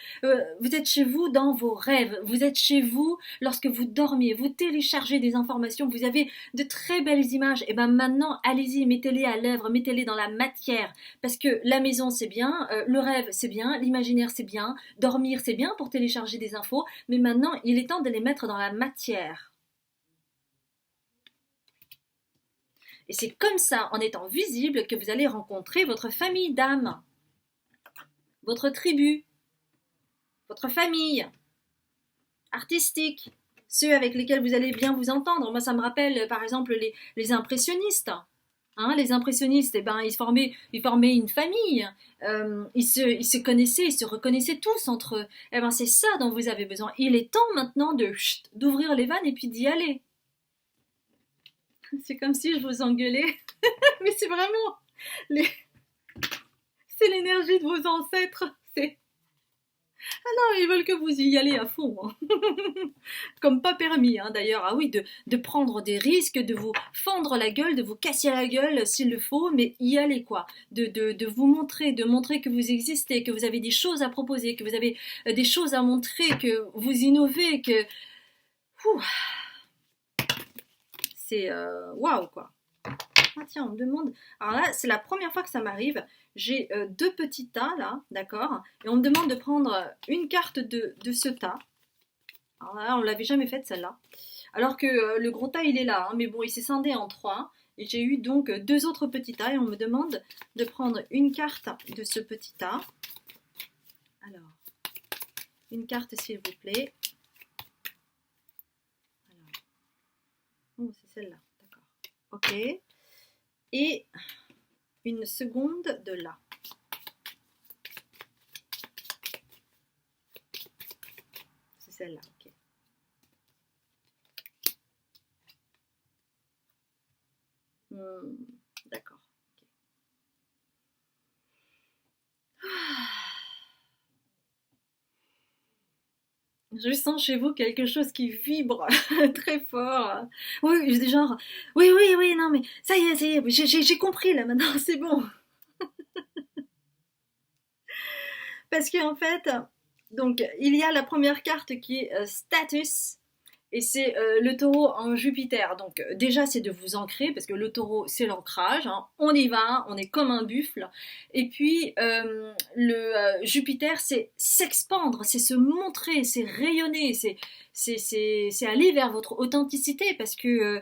Vous êtes chez vous dans vos rêves. Vous êtes chez vous lorsque vous dormiez. Vous téléchargez des informations. Vous avez de très belles images. Et ben maintenant, allez-y, mettez-les à l'œuvre, mettez-les dans la matière. Parce que la maison, c'est bien, le rêve, c'est bien, l'imaginaire, c'est bien, dormir, c'est bien pour télécharger des infos. Mais maintenant, il est temps de les mettre dans la matière. Et c'est comme ça, en étant visible, que vous allez rencontrer votre famille d'âme, votre tribu, votre famille artistique, ceux avec lesquels vous allez bien vous entendre. Moi, ça me rappelle, par exemple, les impressionnistes. Hein, les impressionnistes, eh ben, ils formaient une famille, ils se connaissaient, ils se reconnaissaient tous entre eux. Eh ben, c'est ça dont vous avez besoin. Il est temps maintenant d'ouvrir les vannes et puis d'y aller. C'est comme si je vous engueulais, mais c'est vraiment, les- c'est l'énergie de vos ancêtres. C'est non, ils veulent que vous y allez à fond, hein. Comme pas permis, hein, d'ailleurs. Ah oui, de prendre des risques, de vous fendre la gueule, de vous casser la gueule s'il le faut, mais y aller quoi. De vous montrer, de montrer que vous existez, que vous avez des choses à proposer, que vous avez des choses à montrer, que vous innovez, que ouh, c'est waouh quoi. Ah tiens, on me demande. Alors là, c'est la première fois que ça m'arrive. J'ai deux petits tas là, d'accord. Et on me demande de prendre une carte de ce tas. Alors là, on l'avait jamais faite celle-là. Alors que le gros tas il est là, hein, mais bon, il s'est scindé en trois. Et j'ai eu donc deux autres petits tas et on me demande de prendre une carte de ce petit tas. Alors, une carte s'il vous plaît. Alors, oh, c'est celle-là, d'accord. Ok. Et une seconde de là. C'est celle-là, ok. D'accord. Je sens chez vous quelque chose qui vibre très fort. Oui, genre, oui, oui, oui, non, mais ça y est, j'ai compris là maintenant, c'est bon. Parce qu'en fait, donc, il y a la première carte qui est status. Et c'est le taureau en Jupiter. Donc déjà, c'est de vous ancrer, parce que le taureau, c'est l'ancrage. Hein. On y va, on est comme un buffle. Et puis, le Jupiter, c'est s'expandre, c'est se montrer, c'est rayonner, c'est aller vers votre authenticité, parce que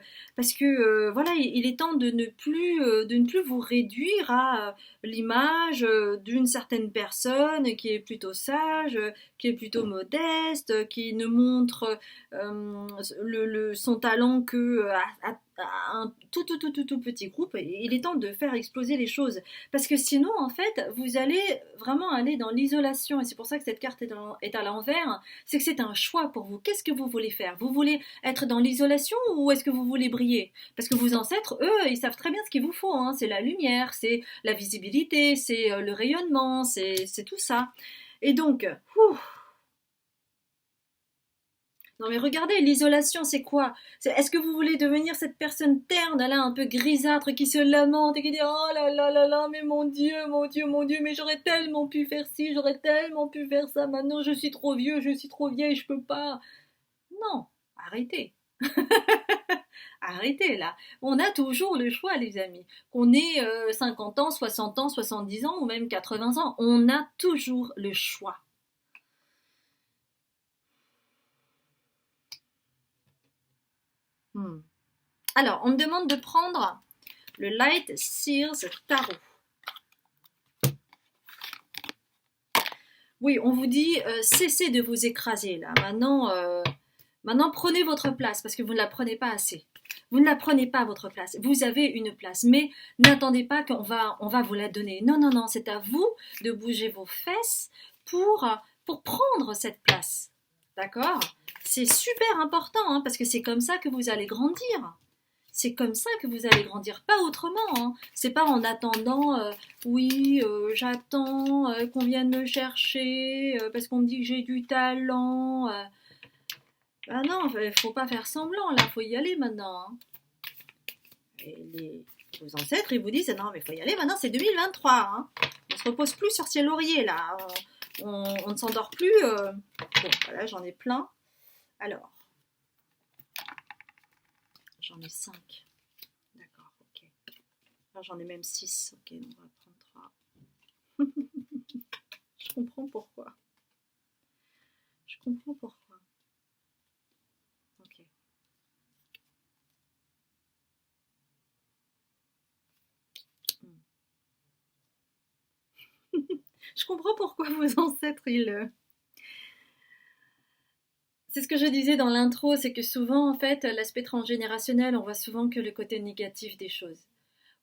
voilà, il est temps de ne plus vous réduire à l'image d'une certaine personne qui est plutôt sage, qui est plutôt modeste, qui ne montre son talent que à un tout petit groupe. Et il est temps de faire exploser les choses. Parce que sinon, en fait, vous allez vraiment aller dans l'isolation. Et c'est pour ça que cette carte est à l'envers. C'est que c'est un choix pour vous. Qu'est-ce que vous voulez faire? Vous voulez être dans l'isolation ou est-ce que vous voulez briller? Parce que vos ancêtres, eux, ils savent très bien ce qu'il vous faut. Hein. C'est la lumière, c'est la visibilité, c'est le rayonnement, c'est tout ça. Et donc, non mais regardez, l'isolation c'est quoi? Est-ce que vous voulez devenir cette personne terne là, un peu grisâtre, qui se lamente et qui dit oh là là là là, mais mon Dieu, mon Dieu, mon Dieu, mais j'aurais tellement pu faire ci, j'aurais tellement pu faire ça, maintenant je suis trop vieux, je suis trop vieille, je peux pas. Non, arrêtez. Arrêtez là. On a toujours le choix les amis. Qu'on ait 50 ans, 60 ans, 70 ans ou même 80 ans, on a toujours le choix. Hmm. Alors, on me demande de prendre le Light Sears Tarot. Oui, on vous dit cessez de vous écraser là. Maintenant, prenez votre place parce que vous ne la prenez pas assez. Vous ne la prenez pas votre place. Vous avez une place, mais n'attendez pas on va vous la donner. Non, non, non, c'est à vous de bouger vos fesses pour prendre cette place. D'accord? C'est super important hein, parce que c'est comme ça que vous allez grandir. C'est comme ça que vous allez grandir, pas autrement. Hein. C'est pas en attendant, oui, j'attends qu'on vienne me chercher parce qu'on me dit que j'ai du talent. Ah non, faut pas faire semblant là, faut y aller maintenant. Hein. Et vos ancêtres, ils vous disent non, mais faut y aller maintenant, c'est 2023. Hein. On se repose plus sur ses lauriers là. On ne s'endort plus. Bon, voilà, j'en ai plein. Alors, j'en ai 5. D'accord, ok. Alors, j'en ai même 6. Ok, on va prendre 3. Je comprends pourquoi. Je comprends pourquoi. Ok. Hmm. Je comprends pourquoi vos ancêtres, ils... C'est ce que je disais dans l'intro, c'est que souvent, en fait, l'aspect transgénérationnel, on voit souvent que le côté négatif des choses.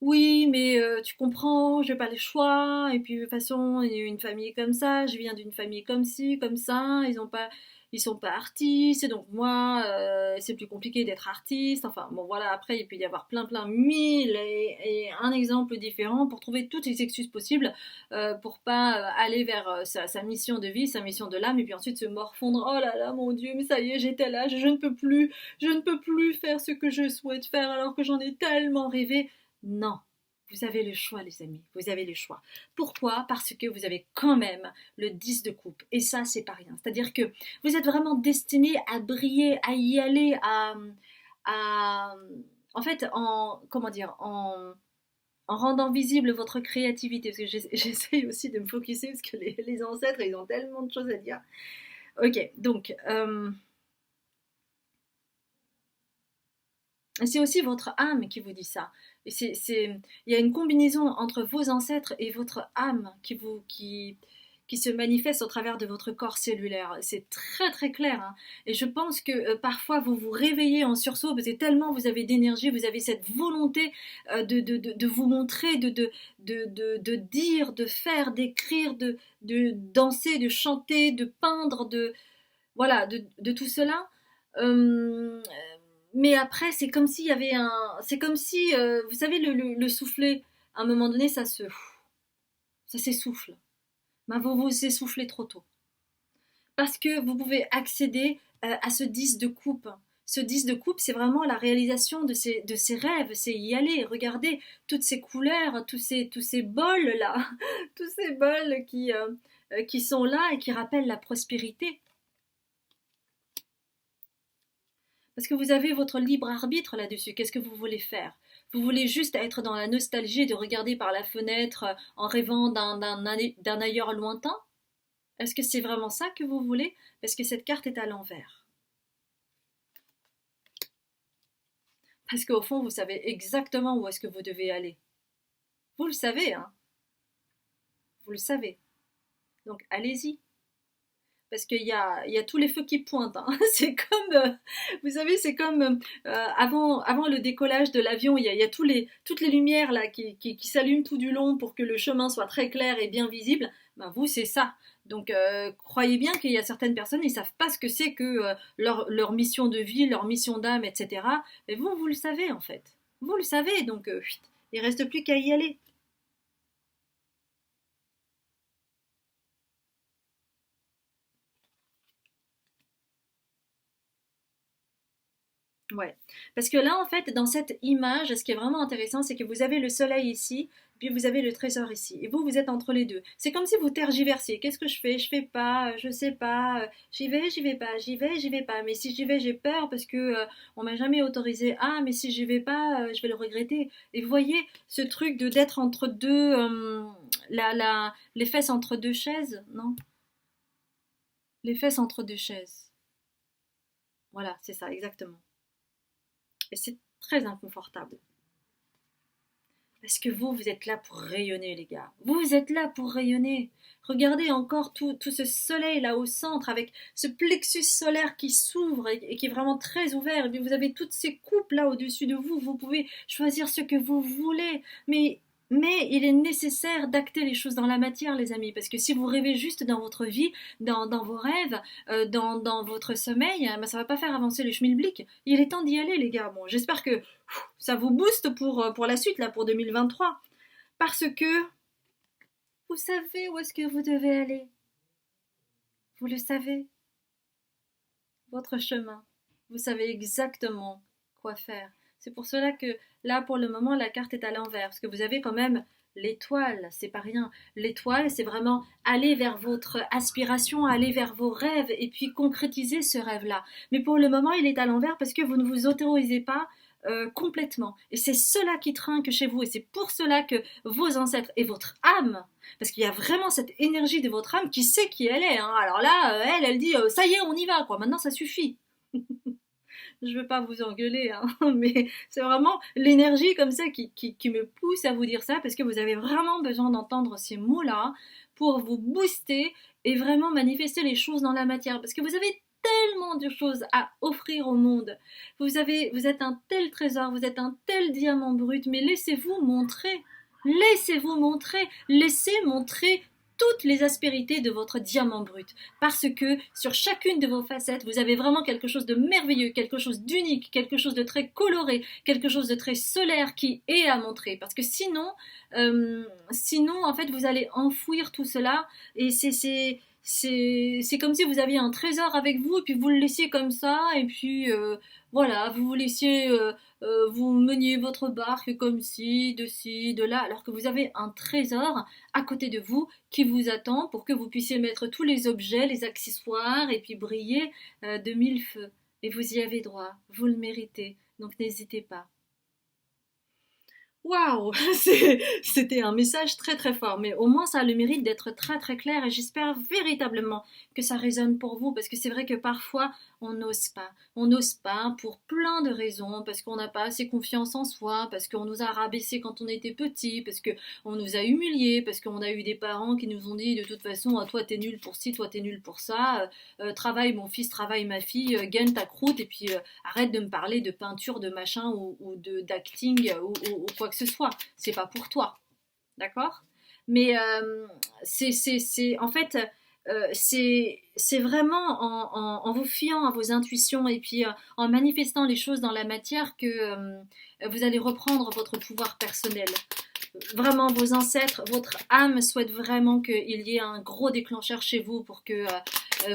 oui, mais tu comprends, j'ai pas le choix. Et puis de toute façon, il y a une famille comme ça, je viens d'une famille comme ci, comme ça. Ils sont pas artistes. Et donc moi, c'est plus compliqué d'être artiste. Enfin bon, voilà. Après, il peut y avoir plein mille et un exemple différent pour trouver toutes les excuses possibles pour pas aller vers sa mission de vie, sa mission de l'âme, et puis ensuite se morfondre. Oh là là, mon Dieu, mais ça y est, j'ai tel âge, je ne peux plus faire ce que je souhaite faire alors que j'en ai tellement rêvé. Non, vous avez le choix, les amis, vous avez le choix. Pourquoi? Parce que vous avez quand même le 10 de coupe, et ça, c'est pas rien. C'est-à-dire que vous êtes vraiment destiné à briller, à y aller, à en fait, comment dire, en rendant visible votre créativité, parce que j'essaye aussi de me focuser, parce que les ancêtres, ils ont tellement de choses à dire. Ok, donc, c'est aussi votre âme qui vous dit ça. Il y a une combinaison entre vos ancêtres et votre âme qui se manifeste au travers de votre corps cellulaire. C'est très très clair, hein. Et je pense que parfois vous vous réveillez en sursaut parce que tellement vous avez d'énergie, vous avez cette volonté de vous montrer, de dire, de faire, d'écrire, de danser, de chanter, de peindre, voilà, de tout cela. Euh, mais après, c'est comme s'il y avait c'est comme si, vous savez, le soufflet, à un moment donné, ça s'essouffle. Ben, vous vous essoufflez trop tôt. Parce que vous pouvez accéder à ce 10 de coupe. Ce 10 de coupe, c'est vraiment la réalisation de ces rêves, c'est y aller, regarder toutes ces couleurs, tous ces bols-là, tous ces bols qui sont là et qui rappellent la prospérité. Parce que vous avez votre libre arbitre là-dessus. Qu'est-ce que vous voulez faire? Vous voulez juste être dans la nostalgie de regarder par la fenêtre en rêvant d'un ailleurs lointain? Est-ce que c'est vraiment ça que vous voulez? Parce que cette carte est à l'envers. Parce qu'au fond, vous savez exactement où est-ce que vous devez aller. Vous le savez, hein? Vous le savez. Donc allez-y. Parce qu'il y a tous les feux qui pointent, hein. C'est comme, vous savez, c'est comme avant le décollage de l'avion, il y a toutes les lumières là qui s'allument tout du long pour que le chemin soit très clair et bien visible. Ben vous, c'est ça. Donc croyez bien qu'il y a certaines personnes, ils savent pas ce que c'est que leur mission de vie, leur mission d'âme, etc. Mais vous le savez en fait. Vous le savez, donc il reste plus qu'à y aller. Ouais, parce que là, en fait, dans cette image, ce qui est vraiment intéressant, c'est que vous avez le soleil ici, puis vous avez le trésor ici, et vous êtes entre les deux. C'est comme si vous tergiversiez. Qu'est-ce que je fais? Je fais pas, je sais pas, j'y vais pas, j'y vais pas. Mais si j'y vais, j'ai peur parce que on m'a jamais autorisé. Ah, mais si j'y vais pas, je vais le regretter. Et vous voyez ce truc de d'être entre deux, les fesses entre deux chaises, non? Les fesses entre deux chaises. Voilà, c'est ça, exactement. Et c'est très inconfortable. Parce que vous êtes là pour rayonner, les gars. Vous êtes là pour rayonner. Regardez encore tout ce soleil là au centre avec ce plexus solaire qui s'ouvre et qui est vraiment très ouvert. Et puis vous avez toutes ces coupes là au-dessus de vous. Vous pouvez choisir ce que vous voulez. Mais il est nécessaire d'acter les choses dans la matière, les amis, parce que si vous rêvez juste dans votre vie, dans vos rêves, dans votre sommeil, ben, ça va pas faire avancer le schmilblick. Il est temps d'y aller, les gars. Bon, j'espère que ça vous booste pour la suite, là, pour 2023. Parce que vous savez où est-ce que vous devez aller. Vous le savez, votre chemin. Vous savez exactement quoi faire. C'est pour cela que là, pour le moment, la carte est à l'envers. Parce que vous avez quand même l'étoile, c'est pas rien. L'étoile, c'est vraiment aller vers votre aspiration, aller vers vos rêves et puis concrétiser ce rêve-là. Mais pour le moment, il est à l'envers parce que vous ne vous autorisez pas complètement. Et c'est cela qui trinque chez vous. Et c'est pour cela que vos ancêtres et votre âme, parce qu'il y a vraiment cette énergie de votre âme qui sait qui elle est, hein. Alors là, elle dit, ça y est, on y va, quoi. Maintenant, ça suffit. Je veux pas vous engueuler, hein, mais c'est vraiment l'énergie comme ça qui me pousse à vous dire ça parce que vous avez vraiment besoin d'entendre ces mots-là pour vous booster et vraiment manifester les choses dans la matière. Parce que vous avez tellement de choses à offrir au monde. Vous êtes un tel trésor, vous êtes un tel diamant brut, mais laissez-vous montrer. Laissez-vous montrer. Laissez montrer toutes les aspérités de votre diamant brut. Parce que sur chacune de vos facettes, vous avez vraiment quelque chose de merveilleux, quelque chose d'unique, quelque chose de très coloré, quelque chose de très solaire qui est à montrer. Parce que sinon en fait, vous allez enfouir tout cela et c'est comme si vous aviez un trésor avec vous et puis vous le laissiez comme ça et puis voilà, vous vous laissiez, vous meniez votre barque comme ci, de là, alors que vous avez un trésor à côté de vous qui vous attend pour que vous puissiez mettre tous les objets, les accessoires et puis briller de mille feux. Et vous y avez droit, vous le méritez, donc n'hésitez pas. Waouh, c'était un message très très fort, mais au moins ça a le mérite d'être très très clair et j'espère véritablement que ça résonne pour vous parce que c'est vrai que parfois on n'ose pas pour plein de raisons, parce qu'on n'a pas assez confiance en soi, parce qu'on nous a rabaissé quand on était petit, parce qu'on nous a humiliés, parce qu'on a eu des parents qui nous ont dit de toute façon toi t'es nul pour ci, toi t'es nul pour ça, travaille mon fils, travaille ma fille, gagne ta croûte et puis arrête de me parler de peinture, de machin ou de d'acting ou quoi que ce soit. C'est pas pour toi, d'accord? Mais en fait, c'est vraiment en vous fiant à vos intuitions et puis en manifestant les choses dans la matière que vous allez reprendre votre pouvoir personnel. Vraiment, vos ancêtres, votre âme souhaite vraiment qu'il y ait un gros déclencheur chez vous pour que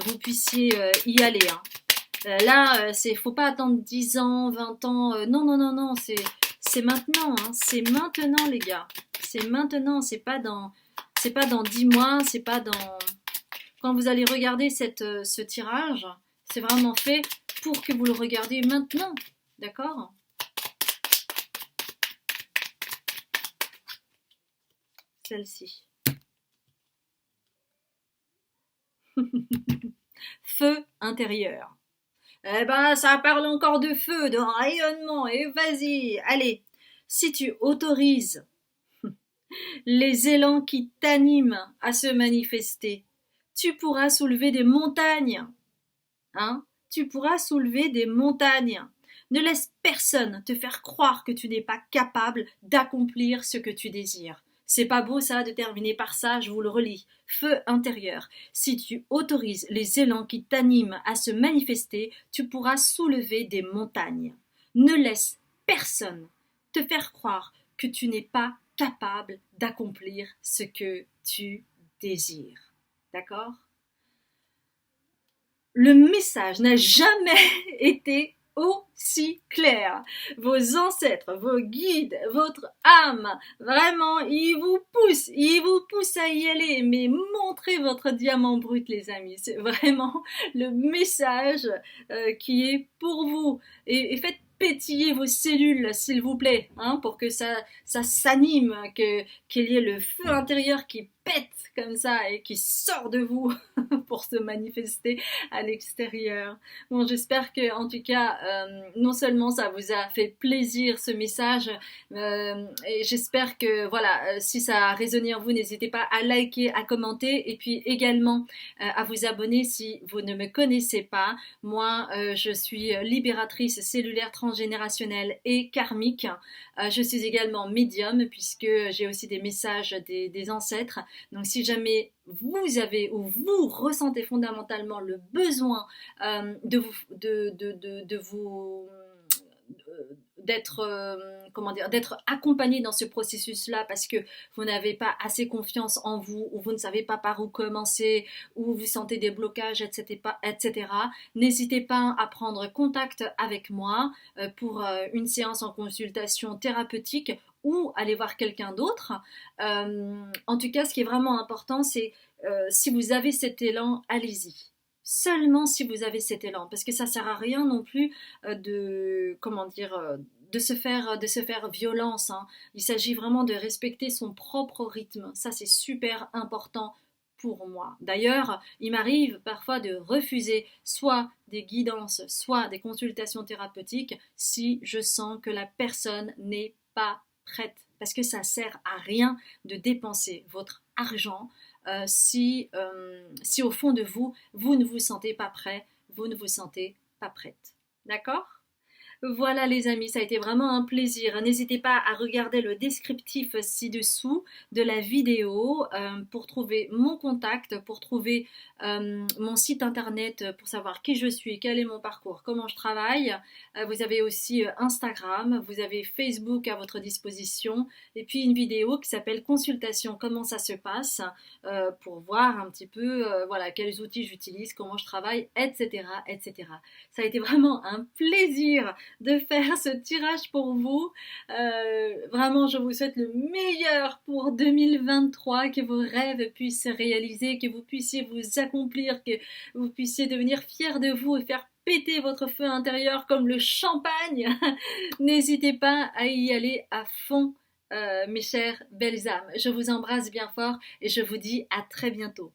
vous puissiez y aller, hein. Là, faut pas attendre 10 ans, 20 ans. Non, non, non, non, c'est maintenant, hein. C'est maintenant, les gars. C'est maintenant, c'est pas dans 10 mois, c'est pas dans. Quand vous allez regarder ce tirage, c'est vraiment fait pour que vous le regardiez maintenant. D'accord? Celle-ci. Feu intérieur. Eh ben, ça parle encore de feu, de rayonnement, et vas-y, allez. Si tu autorises les élans qui t'animent à se manifester, tu pourras soulever des montagnes, hein? Tu pourras soulever des montagnes. Ne laisse personne te faire croire que tu n'es pas capable d'accomplir ce que tu désires. C'est pas beau ça de terminer par ça, je vous le relis. Feu intérieur. Si tu autorises les élans qui t'animent à se manifester, tu pourras soulever des montagnes. Ne laisse personne te faire croire que tu n'es pas capable d'accomplir ce que tu désires. D'accord? Le message n'a jamais été aussi clair. Vos ancêtres, vos guides, votre âme, vraiment, ils vous poussent à y aller. Mais montrez votre diamant brut, les amis. C'est vraiment le message qui est pour vous. Et faites pétiller vos cellules, s'il vous plaît, hein, pour que ça s'anime, qu'il y ait le feu intérieur qui pète comme ça et qui sort de vous pour se manifester à l'extérieur. Bon, j'espère que, en tout cas, non seulement ça vous a fait plaisir ce message, et j'espère que, voilà, si ça a résonné en vous, n'hésitez pas à liker, à commenter, et puis également à vous abonner si vous ne me connaissez pas. Moi, je suis libératrice cellulaire transgénérationnelle et karmique. Je suis également médium puisque j'ai aussi des messages des ancêtres. Donc si jamais vous avez ou vous ressentez fondamentalement le besoin de vous d'être comment dire, d'être accompagné dans ce processus-là parce que vous n'avez pas assez confiance en vous ou vous ne savez pas par où commencer ou vous sentez des blocages, etc. N'hésitez pas à prendre contact avec moi pour une séance en consultation thérapeutique ou aller voir quelqu'un d'autre. En tout cas, ce qui est vraiment important, c'est si vous avez cet élan, allez-y. Seulement si vous avez cet élan, parce que ça sert à rien non plus de comment dire de se faire violence, hein. Il s'agit vraiment de respecter son propre rythme. Ça c'est super important pour moi. D'ailleurs, il m'arrive parfois de refuser soit des guidances, soit des consultations thérapeutiques si je sens que la personne n'est pas prête, parce que ça sert à rien de dépenser votre argent si au fond de vous, vous ne vous sentez pas prêt, vous ne vous sentez pas prête. D'accord? Voilà les amis, ça a été vraiment un plaisir. N'hésitez pas à regarder le descriptif ci-dessous de la vidéo pour trouver mon contact, pour trouver mon site internet, pour savoir qui je suis, quel est mon parcours, comment je travaille. Vous avez aussi Instagram, vous avez Facebook à votre disposition et puis une vidéo qui s'appelle Consultation, comment ça se passe pour voir un petit peu voilà, quels outils j'utilise, comment je travaille, etc., etc. Ça a été vraiment un plaisir de faire ce tirage pour vous. Vraiment, je vous souhaite le meilleur pour 2023, que vos rêves puissent se réaliser, que vous puissiez vous accomplir, que vous puissiez devenir fiers de vous et faire péter votre feu intérieur comme le champagne. N'hésitez pas à y aller à fond, mes chères belles âmes. Je vous embrasse bien fort et je vous dis à très bientôt.